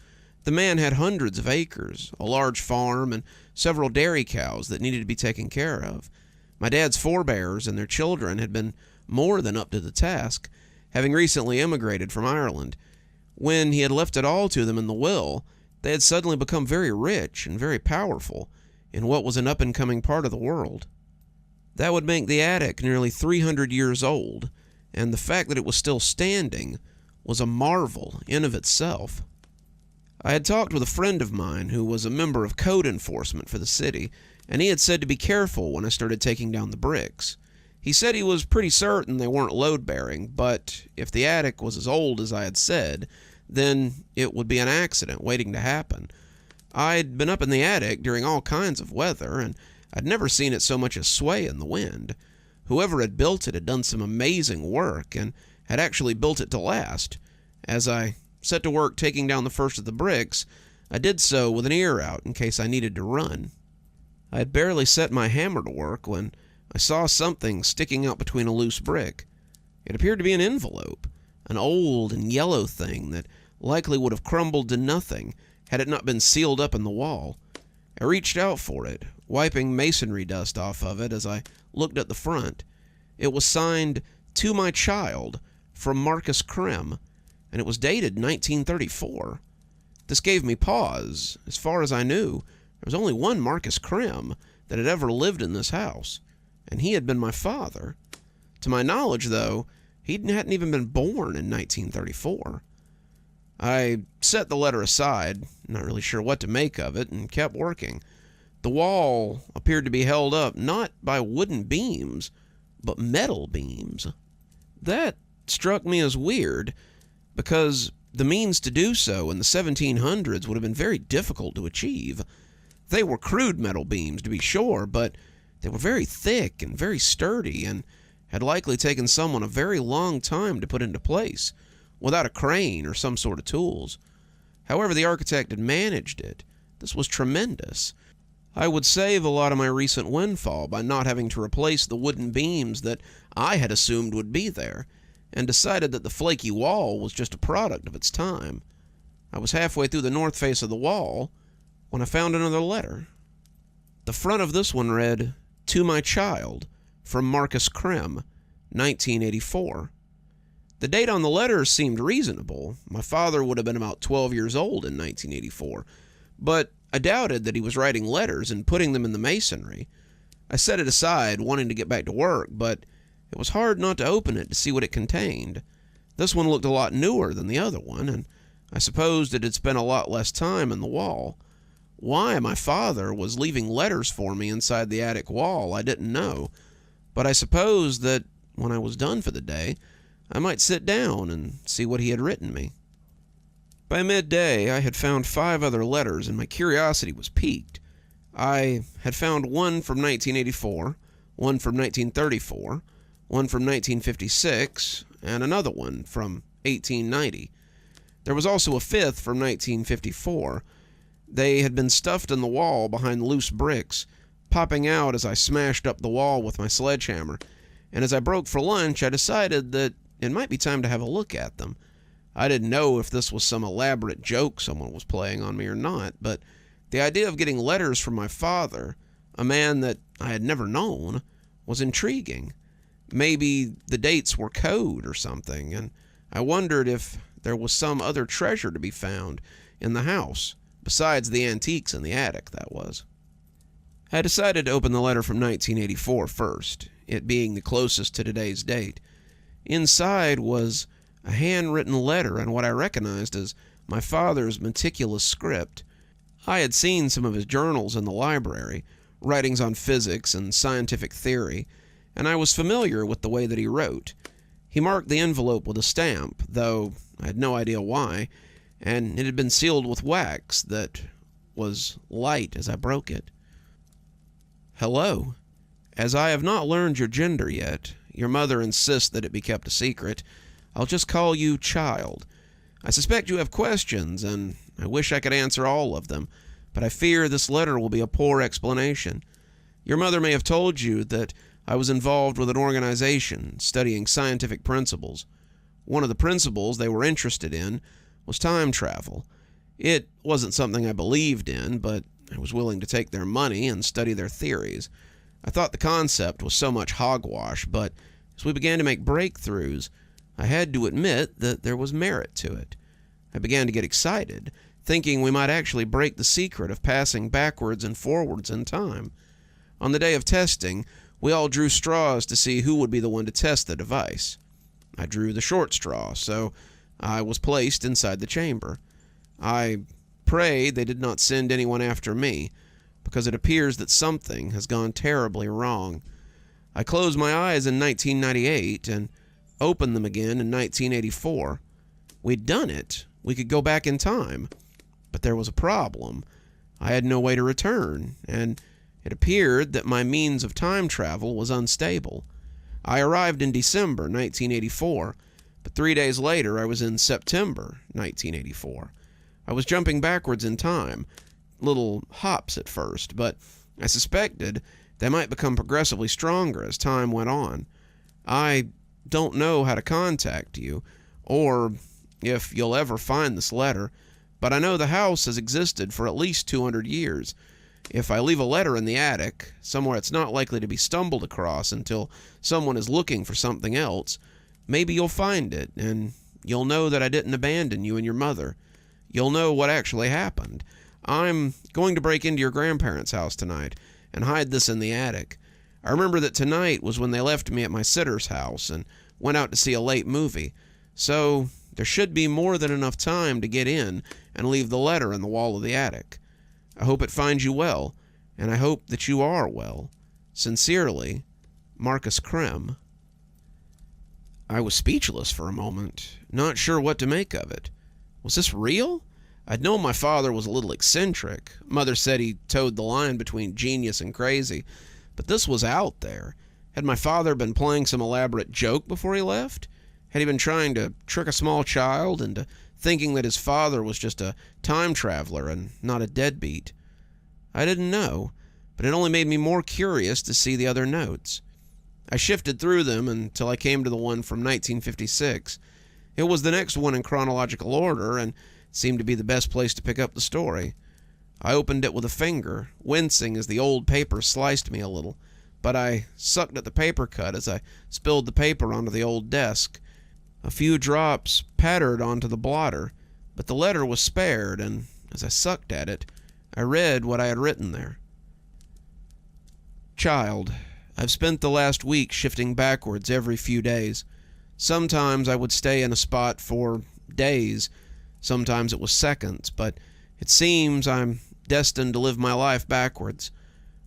The man had hundreds of acres, a large farm, and several dairy cows that needed to be taken care of. My dad's forebears and their children had been more than up to the task, having recently emigrated from Ireland. When he had left it all to them in the will, they had suddenly become very rich and very powerful in what was an up-and-coming part of the world. That would make the attic nearly 300 years old, and the fact that it was still standing was a marvel in of itself. I had talked with a friend of mine who was a member of code enforcement for the city, and he had said to be careful when I started taking down the bricks. He said he was pretty certain they weren't load-bearing, but if the attic was as old as I had said, then it would be an accident waiting to happen. I'd been up in the attic during all kinds of weather, and I'd never seen it so much as sway in the wind. Whoever had built it had done some amazing work, and had actually built it to last. As I set to work taking down the first of the bricks, I did so with an ear out in case I needed to run. I had barely set my hammer to work when I saw something sticking out between a loose brick. It appeared to be an envelope, an old and yellow thing that likely would have crumbled to nothing had it not been sealed up in the wall. I reached out for it, wiping masonry dust off of it as I looked at the front. It was signed, "To my child," from Marcus Krem, and it was dated 1934. This gave me pause. As far as I knew, there was only one Marcus Krem that had ever lived in this house, and he had been my father. To my knowledge, though, he hadn't even been born in 1934. I set the letter aside, not really sure what to make of it, and kept working. The wall appeared to be held up not by wooden beams, but metal beams. That struck me as weird, because the means to do so in the 1700s would have been very difficult to achieve. They were crude metal beams, to be sure, but they were very thick and very sturdy, and had likely taken someone a very long time to put into place, without a crane or some sort of tools. However the architect had managed it, this was tremendous. I would save a lot of my recent windfall by not having to replace the wooden beams that I had assumed would be there, and decided that the flaky wall was just a product of its time. I was halfway through the north face of the wall when I found another letter. The front of this one read, "To my child," from Marcus Krem, 1984. The date on the letter seemed reasonable. My father would have been about 12 years old in 1984, but I doubted that he was writing letters and putting them in the masonry. I set it aside, wanting to get back to work, but it was hard not to open it to see what it contained. This one looked a lot newer than the other one, and I supposed it had spent a lot less time in the wall. Why my father was leaving letters for me inside the attic wall, I didn't know, but I supposed that when I was done for the day, I might sit down and see what he had written me. By midday, I had found 5 other letters, and my curiosity was piqued. I had found one from 1984, one from 1934, one from 1956, and another one from 1890. There was also a 5th from 1954. They had been stuffed in the wall behind loose bricks, popping out as I smashed up the wall with my sledgehammer, and as I broke for lunch, I decided that it might be time to have a look at them. I didn't know if this was some elaborate joke someone was playing on me or not, but the idea of getting letters from my father, a man that I had never known, was intriguing. Maybe the dates were code or something, and I wondered if there was some other treasure to be found in the house, besides the antiques in the attic, that was. I decided to open the letter from 1984 first, it being the closest to today's date. Inside was a handwritten letter in what I recognized as my father's meticulous script. I had seen some of his journals in the library, writings on physics and scientific theory, and I was familiar with the way that he wrote. He marked the envelope with a stamp, though I had no idea why, and it had been sealed with wax that was light as I broke it. Hello. As I have not learned your gender yet, your mother insists that it be kept a secret, I'll just call you Child. I suspect you have questions, and I wish I could answer all of them, but I fear this letter will be a poor explanation. Your mother may have told you that I was involved with an organization studying scientific principles. One of the principles they were interested in was time travel. It wasn't something I believed in, but I was willing to take their money and study their theories. I thought the concept was so much hogwash, but as we began to make breakthroughs, I had to admit that there was merit to it. I began to get excited, thinking we might actually break the secret of passing backwards and forwards in time. On the day of testing, we all drew straws to see who would be the one to test the device. I drew the short straw, so I was placed inside the chamber. I prayed they did not send anyone after me, because it appears that something has gone terribly wrong. I closed my eyes in 1998 and opened them again in 1984. We'd done it. We could go back in time. But there was a problem. I had no way to return, and it appeared that my means of time travel was unstable. I arrived in December 1984, but 3 days later I was in September 1984. I was jumping backwards in time, little hops at first, but I suspected they might become progressively stronger as time went on. I don't know how to contact you, or if you'll ever find this letter, but I know the house has existed for at least 200 years. If I leave a letter in the attic, somewhere it's not likely to be stumbled across until someone is looking for something else, maybe you'll find it, and you'll know that I didn't abandon you and your mother. You'll know what actually happened. I'm going to break into your grandparents' house tonight and hide this in the attic. I remember that tonight was when they left me at my sitter's house and went out to see a late movie, so there should be more than enough time to get in and leave the letter in the wall of the attic. I hope it finds you well, and I hope that you are well. Sincerely, Marcus Krem. I was speechless for a moment, not sure what to make of it. Was this real? I'd known my father was a little eccentric. Mother said he towed the line between genius and crazy, but this was out there. Had my father been playing some elaborate joke before he left? Had he been trying to trick a small child into thinking that his father was just a time traveler and not a deadbeat? I didn't know, but it only made me more curious to see the other notes. I shifted through them until I came to the one from 1956. It was the next one in chronological order and seemed to be the best place to pick up the story. I opened it with a finger, wincing as the old paper sliced me a little, but I sucked at the paper cut as I spilled the paper onto the old desk. A few drops pattered onto the blotter, but the letter was spared, and as I sucked at it, I read what I had written there. Child, I've spent the last week shifting backwards every few days. Sometimes I would stay in a spot for days, sometimes it was seconds, but it seems I'm destined to live my life backwards.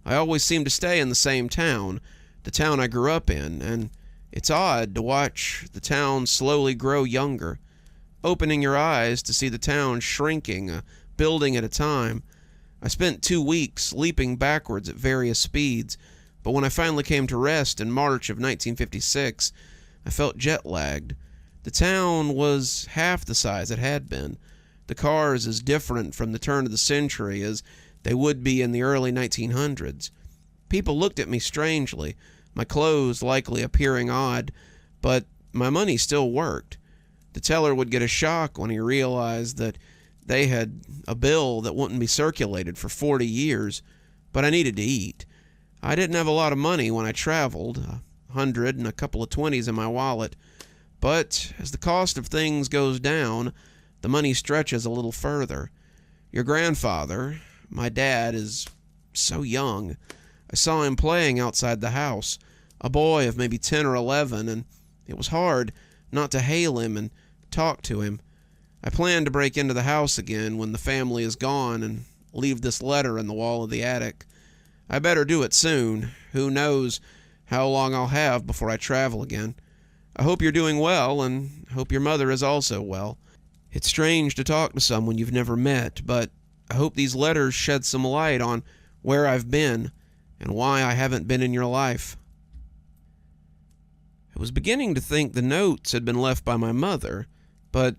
I always seem to stay in the same town, the town I grew up in, and it's odd to watch the town slowly grow younger, opening your eyes to see the town shrinking, a building at a time. I spent 2 weeks leaping backwards at various speeds, but when I finally came to rest in March of 1956, I felt jet-lagged. The town was half the size it had been. The cars as different from the turn of the century as they would be in the early 1900s. People looked at me strangely. my clothes likely appearing odd, but my money still worked. The teller would get a shock when he realized that they had a bill that wouldn't be circulated for 40 years, but I needed to eat. I didn't have a lot of money when I traveled, $100 and a couple of 20s in my wallet, but as the cost of things goes down, the money stretches a little further. Your grandfather, my dad, is so young. I saw him playing outside the house, a boy of maybe 10 or 11, and it was hard not to hail him and talk to him. I plan to break into the house again when the family is gone and leave this letter in the wall of the attic. I better do it soon. Who knows how long I'll have before I travel again. I hope you're doing well, and hope your mother is also well. It's strange to talk to someone you've never met, but I hope these letters shed some light on where I've been and why I haven't been in your life. I was beginning to think the notes had been left by my mother, but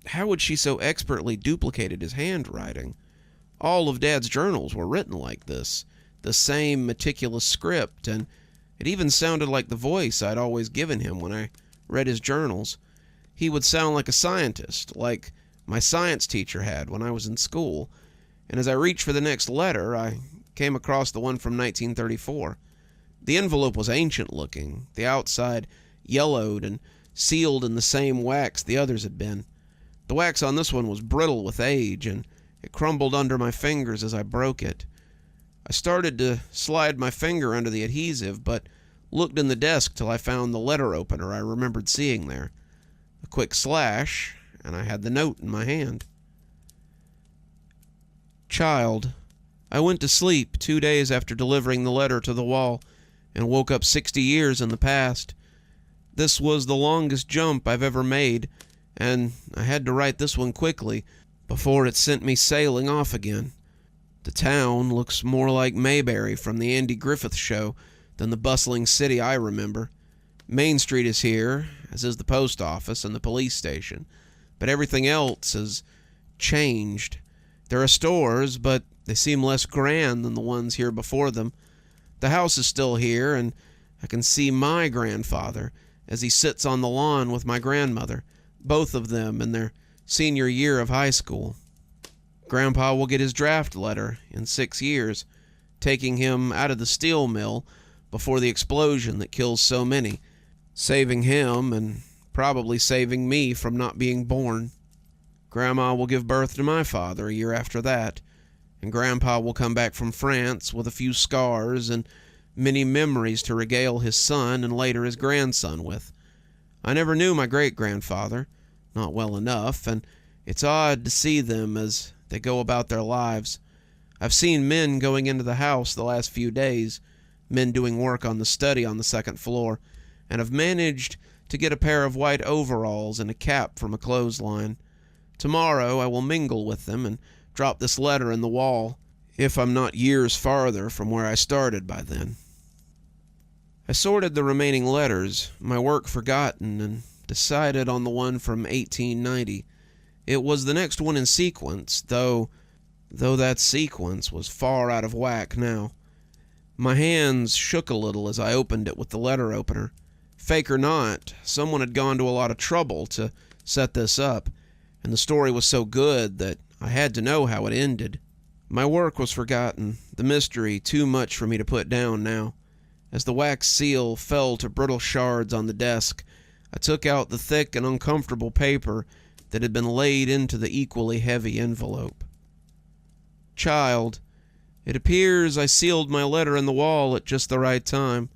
how would she so expertly duplicated his handwriting? All of Dad's journals were written like this, the same meticulous script, and it even sounded like the voice I'd always given him when I read his journals. He would sound like a scientist, like my science teacher had when I was in school, and as I reached for the next letter, I came across the one from 1934. The envelope was ancient-looking, the outside yellowed and sealed in the same wax the others had been. The wax on this one was brittle with age, and it crumbled under my fingers as I broke it. I started to slide my finger under the adhesive, but looked in the desk till I found the letter opener I remembered seeing there. A quick slash, and I had the note in my hand. Child, I went to sleep 2 days after delivering the letter to the wall, and woke up 60 years in the past. This was the longest jump I've ever made, and I had to write this one quickly before it sent me sailing off again. The town looks more like Mayberry from the Andy Griffith Show than the bustling city I remember. Main Street is here, as is the post office and the police station, but everything else has changed. There are stores, but they seem less grand than the ones here before them. The house is still here, and I can see my grandfather as he sits on the lawn with my grandmother, both of them in their senior year of high school. Grandpa will get his draft letter in 6 years, taking him out of the steel mill before the explosion that kills so many, saving him and probably saving me from not being born. Grandma will give birth to my father a year after that, and Grandpa will come back from France with a few scars and many memories to regale his son and later his grandson with. I never knew my great-grandfather, not well enough, and it's odd to see them as they go about their lives. I've seen men going into the house the last few days, men doing work on the study on the second floor, and have managed to get a pair of white overalls and a cap from a clothesline. Tomorrow I will mingle with them and drop this letter in the wall, if I'm not years farther from where I started by then. I sorted the remaining letters, my work forgotten, and decided on the one from 1890. It was the next one in sequence, though that sequence was far out of whack now. My hands shook a little as I opened it with the letter opener. Fake or not, someone had gone to a lot of trouble to set this up, and the story was so good that I had to know how it ended. My work was forgotten, the mystery too much for me to put down now. As the wax seal fell to brittle shards on the desk, I took out the thick and uncomfortable paper that had been laid into the equally heavy envelope. Child, it appears I sealed my letter in the wall at just the right time.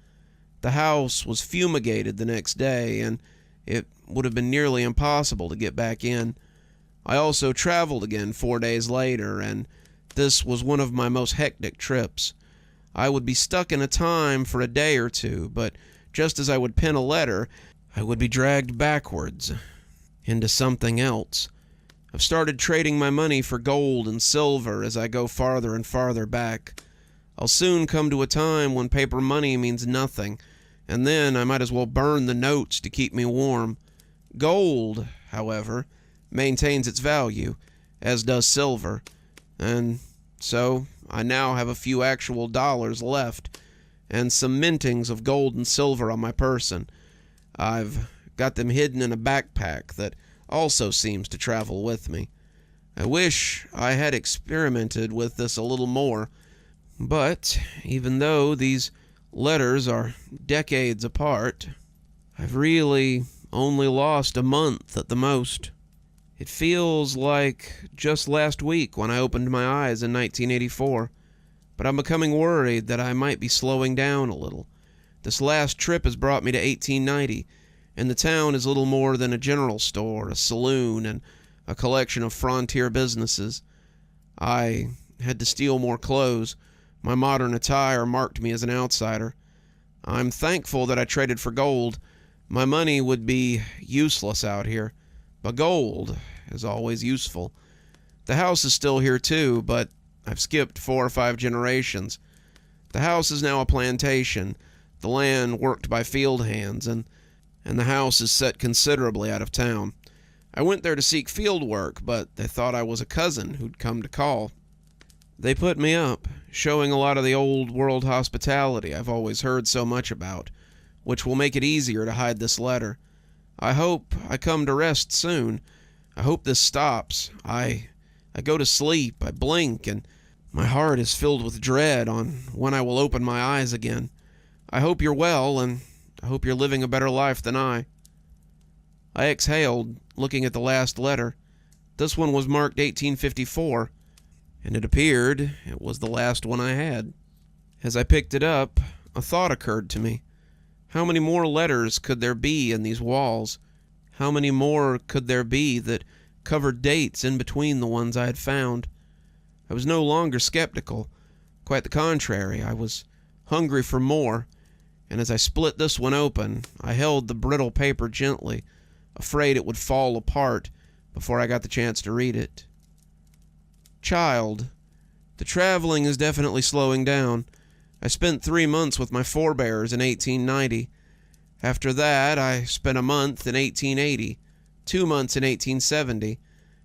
The house was fumigated the next day, and it would have been nearly impossible to get back in. I also traveled again 4 days later, and this was one of my most hectic trips. I would be stuck in a time for a day or two, but just as I would pen a letter, I would be dragged backwards into something else. I've started trading my money for gold and silver as I go farther and farther back. I'll soon come to a time when paper money means nothing, and then I might as well burn the notes to keep me warm. Gold, however, maintains its value, as does silver, and so I now have a few actual dollars left, and some mintings of gold and silver on my person. I've got them hidden in a backpack that also seems to travel with me. I wish I had experimented with this a little more, but even though these letters are decades apart, I've really only lost a month at the most. It feels like just last week when I opened my eyes in 1984, but I'm becoming worried that I might be slowing down a little. This last trip has brought me to 1890, and the town is little more than a general store, a saloon, and a collection of frontier businesses. I had to steal more clothes. My modern attire marked me as an outsider. I'm thankful that I traded for gold. My money would be useless out here, but gold is always useful. The house is still here too, but I've skipped 4 or 5 generations. The house is now a plantation, the land worked by field hands, and the house is set considerably out of town. I went there to seek field work, but they thought I was a cousin who'd come to call. They put me up, showing a lot of the old world hospitality I've always heard so much about, which will make it easier to hide this letter. I hope I come to rest soon. I hope this stops. I go to sleep, I blink, and my heart is filled with dread on when I will open my eyes again. I hope you're well, and I hope you're living a better life than I. I exhaled, looking at the last letter. This one was marked 1854, and it appeared it was the last one I had. As I picked it up, a thought occurred to me. How many more letters could there be in these walls? How many more could there be that covered dates in between the ones I had found? I was no longer skeptical. Quite the contrary, I was hungry for more, and as I split this one open, I held the brittle paper gently, afraid it would fall apart before I got the chance to read it. Child, the traveling is definitely slowing down. I spent 3 months with my forebears in 1890. After that, I spent a month in 1880, 2 months in 1870,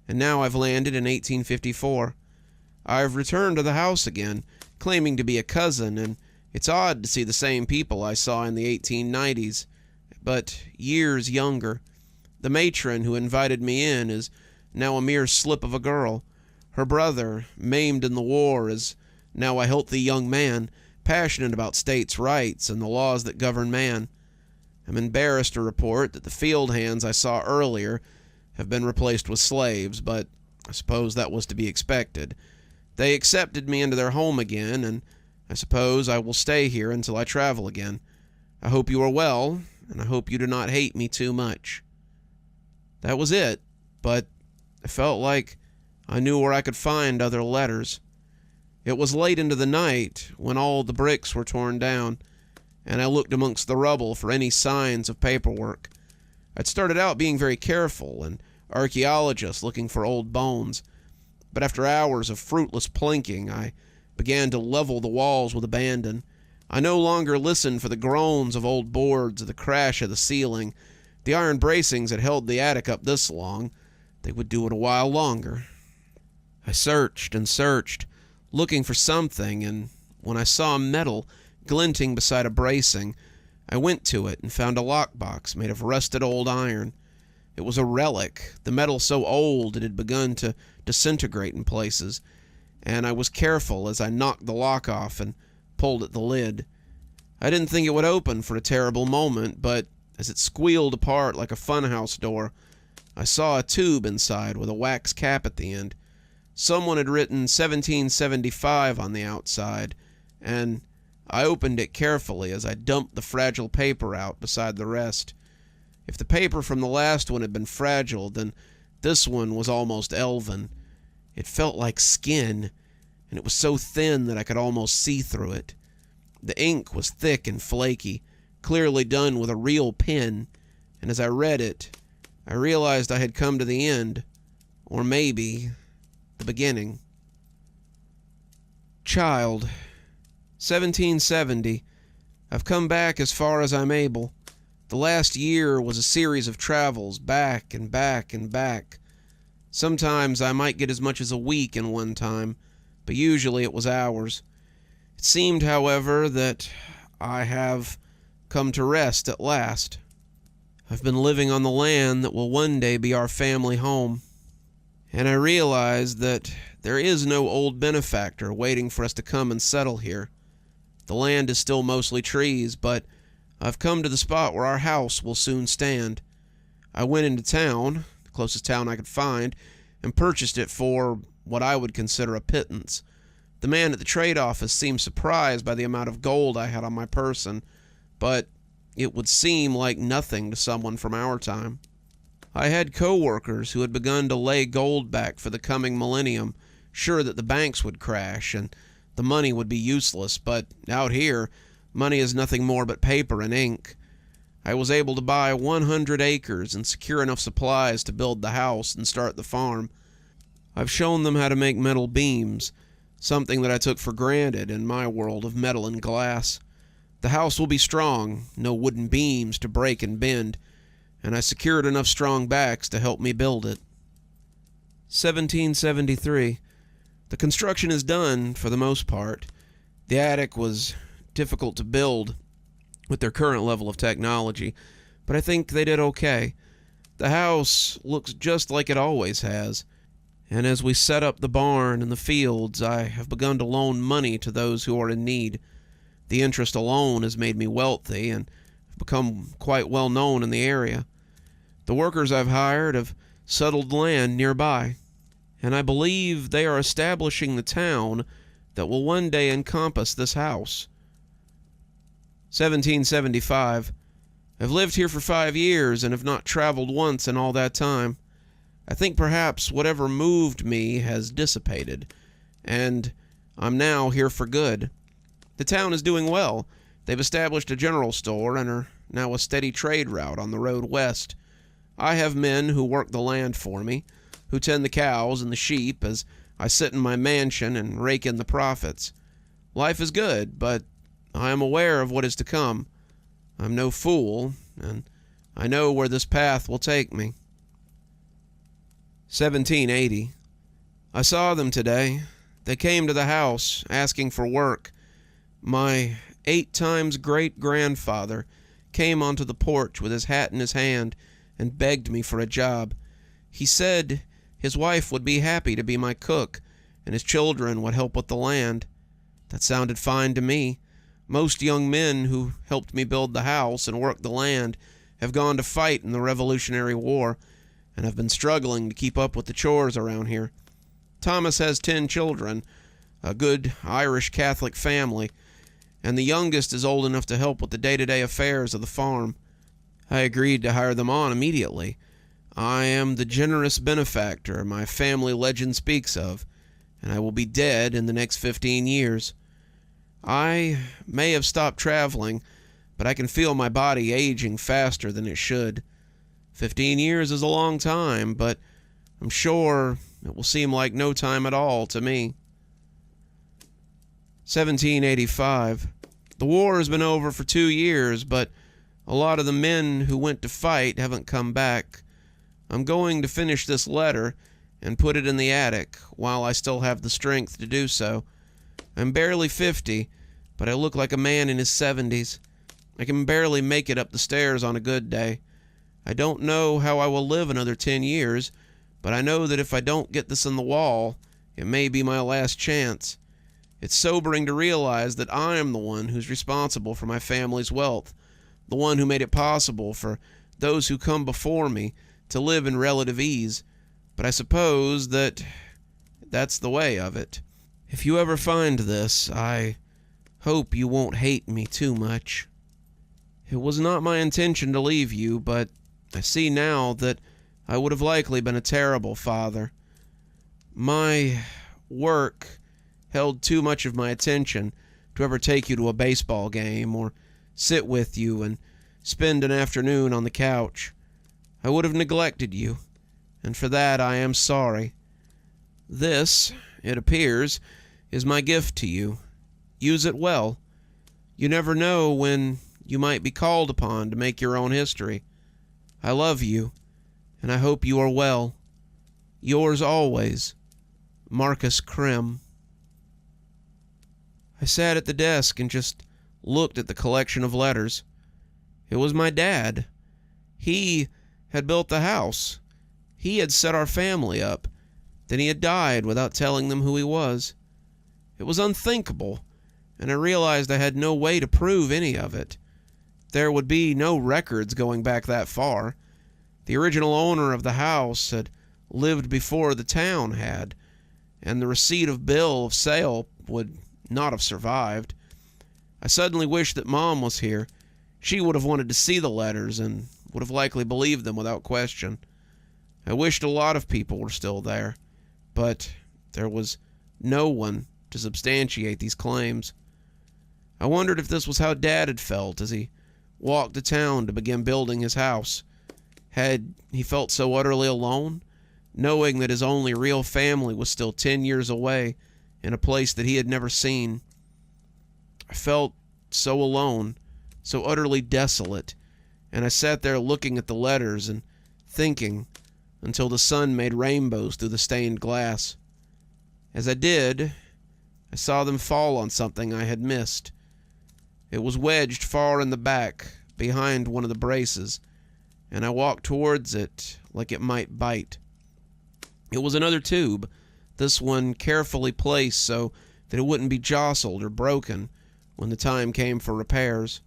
and now I've landed in 1854. I've returned to the house again, claiming to be a cousin, and it's odd to see the same people I saw in the 1890s, but years younger. The matron who invited me in is now a mere slip of a girl. Her brother, maimed in the war, is now a healthy young man, passionate about states' rights and the laws that govern man. I'm embarrassed to report that the field hands I saw earlier have been replaced with slaves, but I suppose that was to be expected. They accepted me into their home again, and I suppose I will stay here until I travel again. I hope you are well, and I hope you do not hate me too much. That was it, but I felt like I knew where I could find other letters. It was late into the night when all the bricks were torn down, and I looked amongst the rubble for any signs of paperwork. I'd started out being very careful, an archaeologist looking for old bones, but after hours of fruitless plinking, I began to level the walls with abandon. I no longer listened for the groans of old boards or the crash of the ceiling. The iron bracings had held the attic up this long. They would do it a while longer. I searched and searched, looking for something, and when I saw metal glinting beside a bracing, I went to it and found a lockbox made of rusted old iron. It was a relic, the metal so old it had begun to disintegrate in places, and I was careful as I knocked the lock off and pulled at the lid. I didn't think it would open for a terrible moment, but as it squealed apart like a funhouse door, I saw a tube inside with a wax cap at the end. Someone had written 1775 on the outside, and I opened it carefully as I dumped the fragile paper out beside the rest. If the paper from the last one had been fragile, then this one was almost elven. It felt like skin, and it was so thin that I could almost see through it. The ink was thick and flaky, clearly done with a real pen, and as I read it, I realized I had come to the end, or maybe the beginning. Child, 1770. I've come back as far as I'm able. The last year was a series of travels, back and back and back. Sometimes I might get as much as a week in one time, but usually it was hours. It seemed, however, that I have come to rest at last. I've been living on the land that will one day be our family home, and I realize that there is no old benefactor waiting for us to come and settle here. The land is still mostly trees, but I've come to the spot where our house will soon stand. I went into town, the closest town I could find, and purchased it for what I would consider a pittance. The man at the trade office seemed surprised by the amount of gold I had on my person, but it would seem like nothing to someone from our time. I had co-workers who had begun to lay gold back for the coming millennium, sure that the banks would crash and the money would be useless, but out here, money is nothing more but paper and ink. I was able to buy 100 acres and secure enough supplies to build the house and start the farm. I've shown them how to make metal beams, something that I took for granted in my world of metal and glass. The house will be strong, no wooden beams to break and bend, and I secured enough strong backs to help me build it. 1773. The construction is done, for the most part. The attic was difficult to build with their current level of technology, but I think they did okay. The house looks just like it always has, and as we set up the barn and the fields, I have begun to loan money to those who are in need. The interest alone has made me wealthy and have become quite well known in the area. The workers I've hired have settled land nearby, and I believe they are establishing the town that will one day encompass this house. 1775. I've lived here for 5 years and have not traveled once in all that time. I think perhaps whatever moved me has dissipated, and I'm now here for good. The town is doing well. They've established a general store and are now a steady trade route on the road west. I have men who work the land for me, who tend the cows and the sheep as I sit in my mansion and rake in the profits. Life is good, but I am aware of what is to come. I'm no fool, and I know where this path will take me. 1780. I saw them today. They came to the house, asking for work. My 8 times great-grandfather came onto the porch with his hat in his hand and begged me for a job. He said his wife would be happy to be my cook, and his children would help with the land. That sounded fine to me. Most young men who helped me build the house and work the land have gone to fight in the Revolutionary War, and have been struggling to keep up with the chores around here. Thomas has 10 children, a good Irish Catholic family, and the youngest is old enough to help with the day-to-day affairs of the farm. I agreed to hire them on immediately. I am the generous benefactor my family legend speaks of, and I will be dead in the next 15 years. I may have stopped traveling, but I can feel my body aging faster than it should. 15 years is a long time, but I'm sure it will seem like no time at all to me. 1785. The war has been over for 2 years, but a lot of the men who went to fight haven't come back. I'm going to finish this letter and put it in the attic while I still have the strength to do so. I'm barely 50, but I look like a man in his 70s. I can barely make it up the stairs on a good day. I don't know how I will live another 10 years, but I know that if I don't get this in the wall, it may be my last chance. It's sobering to realize that I am the one who's responsible for my family's wealth, the one who made it possible for those who come before me to live in relative ease, but I suppose that that's the way of it. If you ever find this, I hope you won't hate me too much. It was not my intention to leave you, but I see now that I would have likely been a terrible father. My work held too much of my attention to ever take you to a baseball game or sit with you and spend an afternoon on the couch. I would have neglected you, and for that I am sorry. This, it appears, is my gift to you. Use it well. You never know when you might be called upon to make your own history. I love you, and I hope you are well. Yours always, Marcus Krim. I sat at the desk and just looked at the collection of letters. It was my dad. He had built the house. He had set our family up. Then he had died without telling them who he was. It was unthinkable, and I realized I had no way to prove any of it. There would be no records going back that far. The original owner of the house had lived before the town had, and the receipt of bill of sale would not have survived. I suddenly wished that Mom was here. She would have wanted to see the letters and would have likely believed them without question. I wished a lot of people were still there, but there was no one to substantiate these claims. I wondered if this was how Dad had felt as he walked to town to begin building his house. Had he felt so utterly alone, knowing that his only real family was still 10 years away in a place that he had never seen? I felt so alone, so utterly desolate, and I sat there looking at the letters and thinking until the sun made rainbows through the stained glass. As I did, I saw them fall on something I had missed. It was wedged far in the back, behind one of the braces, and I walked towards it like it might bite. It was another tube, this one carefully placed so that it wouldn't be jostled or broken when the time came for repairs.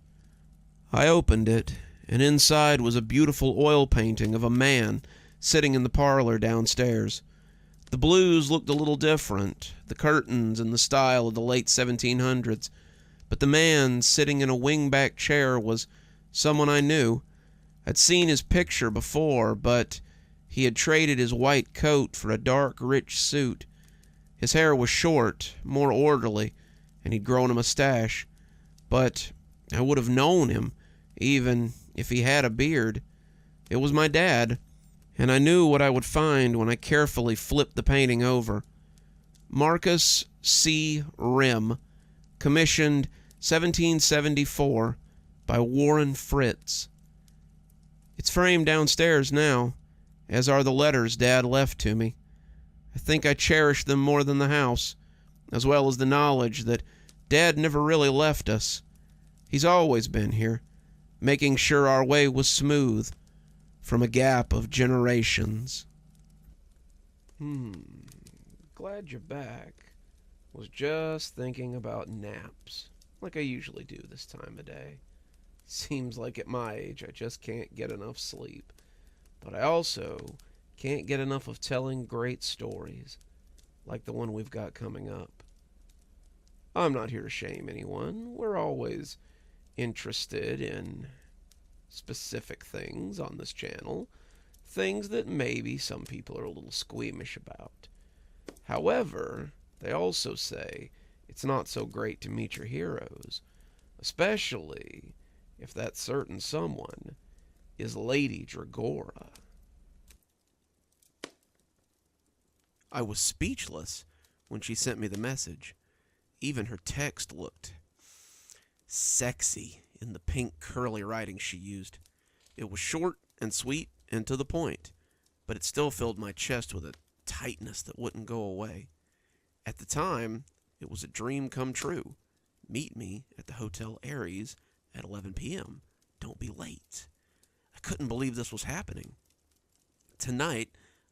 I opened it, and inside was a beautiful oil painting of a man sitting in the parlor downstairs. The blues looked a little different, the curtains in the style of the late 1700s, but the man sitting in a wing-back chair was someone I knew. I'd seen his picture before, but he had traded his white coat for a dark, rich suit. His hair was short, more orderly, and he'd grown a mustache. But I would have known him, even if he had a beard. It was my dad, and I knew what I would find when I carefully flipped the painting over. Marcus C. Rim, commissioned 1774 by Warren Fritz. It's framed downstairs now, as are the letters Dad left to me. I think I cherish them more than the house, as well as the knowledge that Dad never really left us. He's always been here, making sure our way was smooth from a gap of generations. Glad you're back. Was just thinking about naps, like I usually do this time of day. Seems like at my age I just can't get enough sleep. But I also can't get enough of telling great stories, like the one we've got coming up. I'm not here to shame anyone. We're always interested in specific things on this channel, things that maybe some people are a little squeamish about. However, they also say it's not so great to meet your heroes, especially if that certain someone is Lady Dragora.
I was speechless when she sent me the message. Even her text looked sexy in the pink curly writing she used. It was short and sweet and to the point, but it still filled my chest with a tightness that wouldn't go away. At the time, it was a dream come true. Meet me at the Hotel Aries at 11 p.m. Don't be late. I couldn't believe this was happening. Tonight,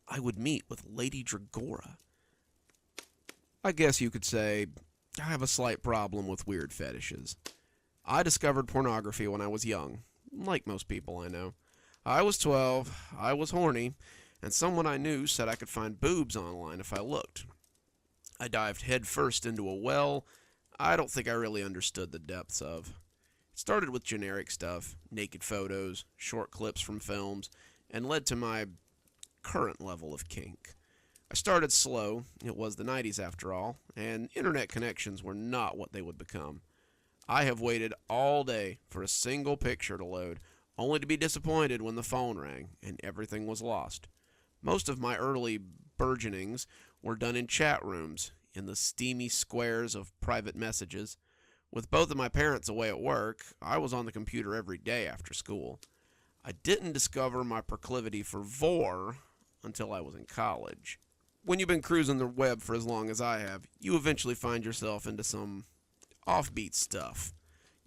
I would meet with Lady Dragora. I guess you could say I have a slight problem with weird fetishes. I discovered pornography when I was young, like most people I know. I was 12, I was horny, and someone I knew said I could find boobs online if I looked. I dived headfirst into a well I don't think I really understood the depths of. It started with generic stuff, naked photos, short clips from films, and led to my current level of kink. I started slow, it was the 90s after all, and internet connections were not what they would become. I have waited all day for a single picture to load, only to be disappointed when the phone rang and everything was lost. Most of my early burgeonings were done in chat rooms, in the steamy squares of private messages. With both of my parents away at work, I was on the computer every day after school. I didn't discover my proclivity for vore until I was in college. When you've been cruising the web for as long as I have, you eventually find yourself into some offbeat stuff.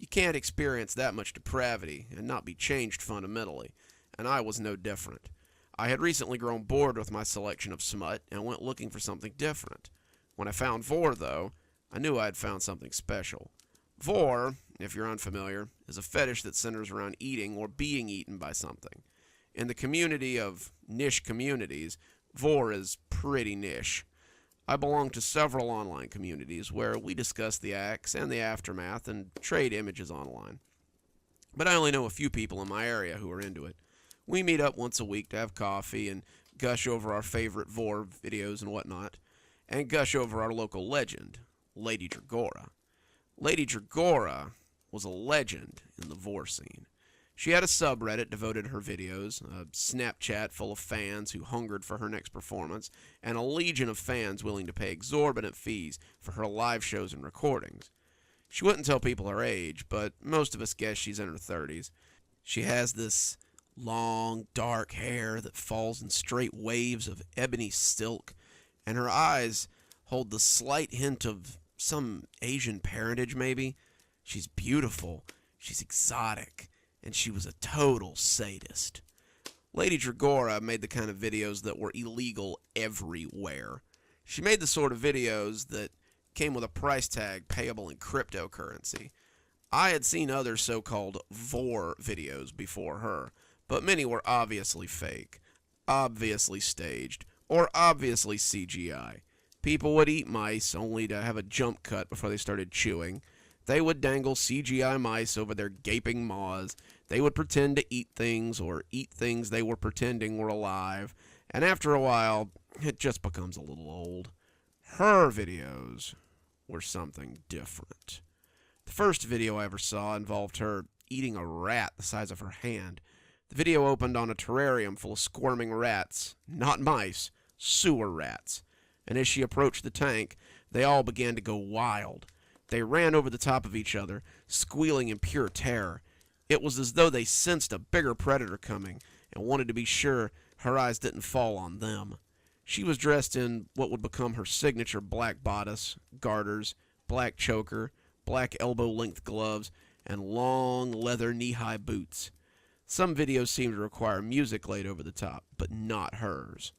You can't experience that much depravity and not be changed fundamentally, and I was no different. I had recently grown bored with my selection of smut and went looking for something different. When I found vore, though, I knew I had found something special. Vore, if you're unfamiliar, is a fetish that centers around eating or being eaten by something. In the community of niche communities, vore is pretty niche. I belong to several online communities where we discuss the acts and the aftermath and trade images online. But I only know a few people in my area who are into it. We meet up once a week to have coffee and gush over our favorite vore videos and whatnot, and gush over our local legend, Lady Dragora. Lady Dragora was a legend in the vore scene. She had a subreddit devoted to her videos, a Snapchat full of fans who hungered for her next performance, and a legion of fans willing to pay exorbitant fees for her live shows and recordings. She wouldn't tell people her age, but most of us guess she's in her 30s. She has this long, dark hair that falls in straight waves of ebony silk, and her eyes hold the slight hint of some Asian parentage, maybe. She's beautiful, she's exotic, and she was a total sadist. Lady Dragora made the kind of videos that were illegal everywhere. She made the sort of videos that came with a price tag payable in cryptocurrency. I had seen other so-called vore videos before her, but many were obviously fake, obviously staged, or obviously CGI. People would eat mice only to have a jump cut before they started chewing. They would dangle CGI mice over their gaping maws. They would pretend to eat things or eat things they were pretending were alive. And after a while, it just becomes a little old. Her videos were something different. The first video I ever saw involved her eating a rat the size of her hand. The video opened on a terrarium full of squirming rats, not mice, sewer rats. And as she approached the tank, they all began to go wild. They ran over the top of each other, squealing in pure terror. It was as though they sensed a bigger predator coming and wanted to be sure her eyes didn't fall on them. She was dressed in what would become her signature black bodice, garters, black choker, black elbow-length gloves, and long leather knee-high boots. Some videos seemed to require music laid over the top, but not hers.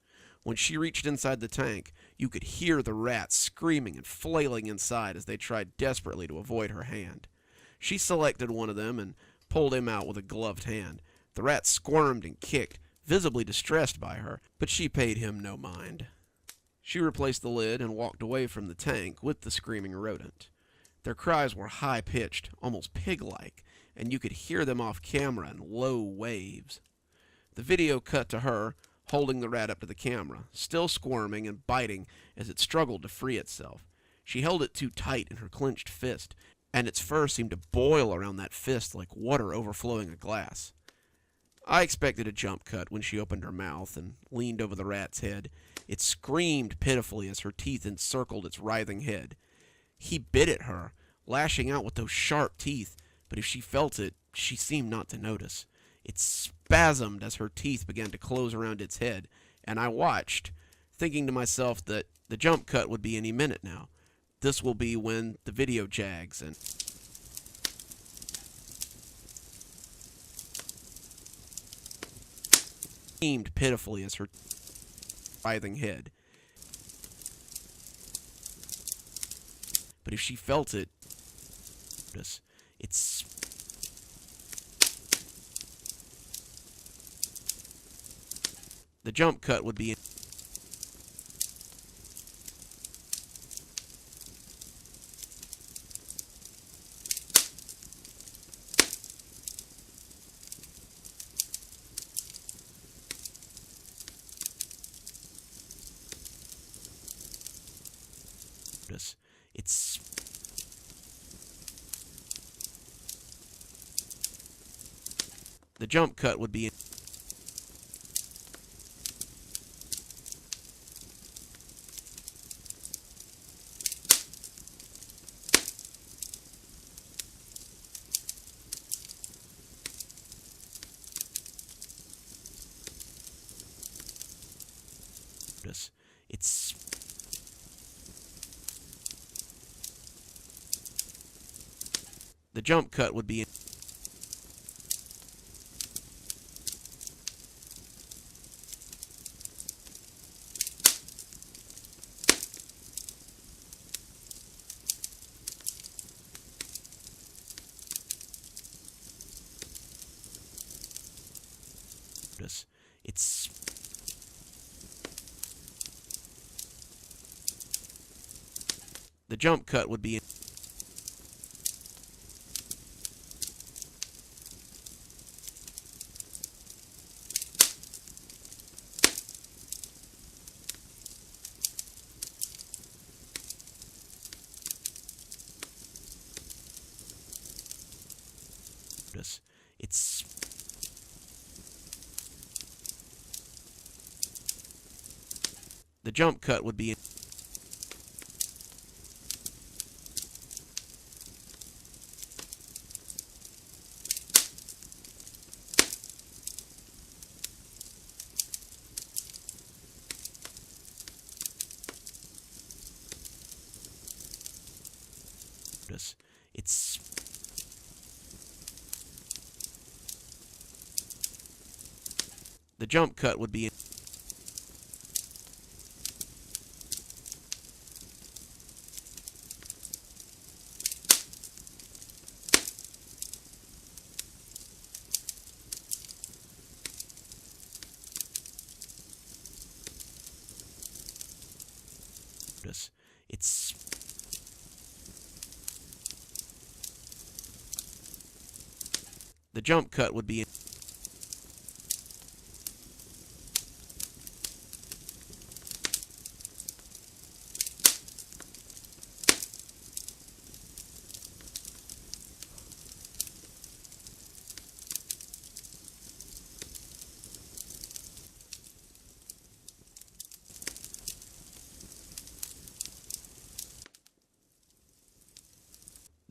When she reached inside the tank, you could hear the rats screaming and flailing inside as they tried desperately to avoid her hand. She selected one of them and pulled him out with a gloved hand. The rat squirmed and kicked, visibly distressed by her, but she paid him no mind. She replaced the lid and walked away from the tank with the screaming rodent. Their cries were high-pitched, almost pig-like, and you could hear them off camera in low waves. The video cut to her, holding the rat up to the camera, still squirming and biting as it struggled to free itself. She held it too tight in her clenched fist, and its fur seemed to boil around that fist like water overflowing a glass. I expected a jump cut when she opened her mouth and leaned over the rat's head. It screamed pitifully as her teeth encircled its writhing head. He bit at her, lashing out with those sharp teeth, but if she felt it, she seemed not to notice. It spasmed as her teeth began to close around its head, and I watched, thinking to myself that the jump cut would be any minute now. This will be when the video jags and screamed pitifully as her writhing head. But if she felt it, it's the jump cut would be it's the jump cut would be it's The jump cut would be it's the jump cut would be it's the jump cut would be it's the jump cut would be it's the jump cut would be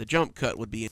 the jump cut would be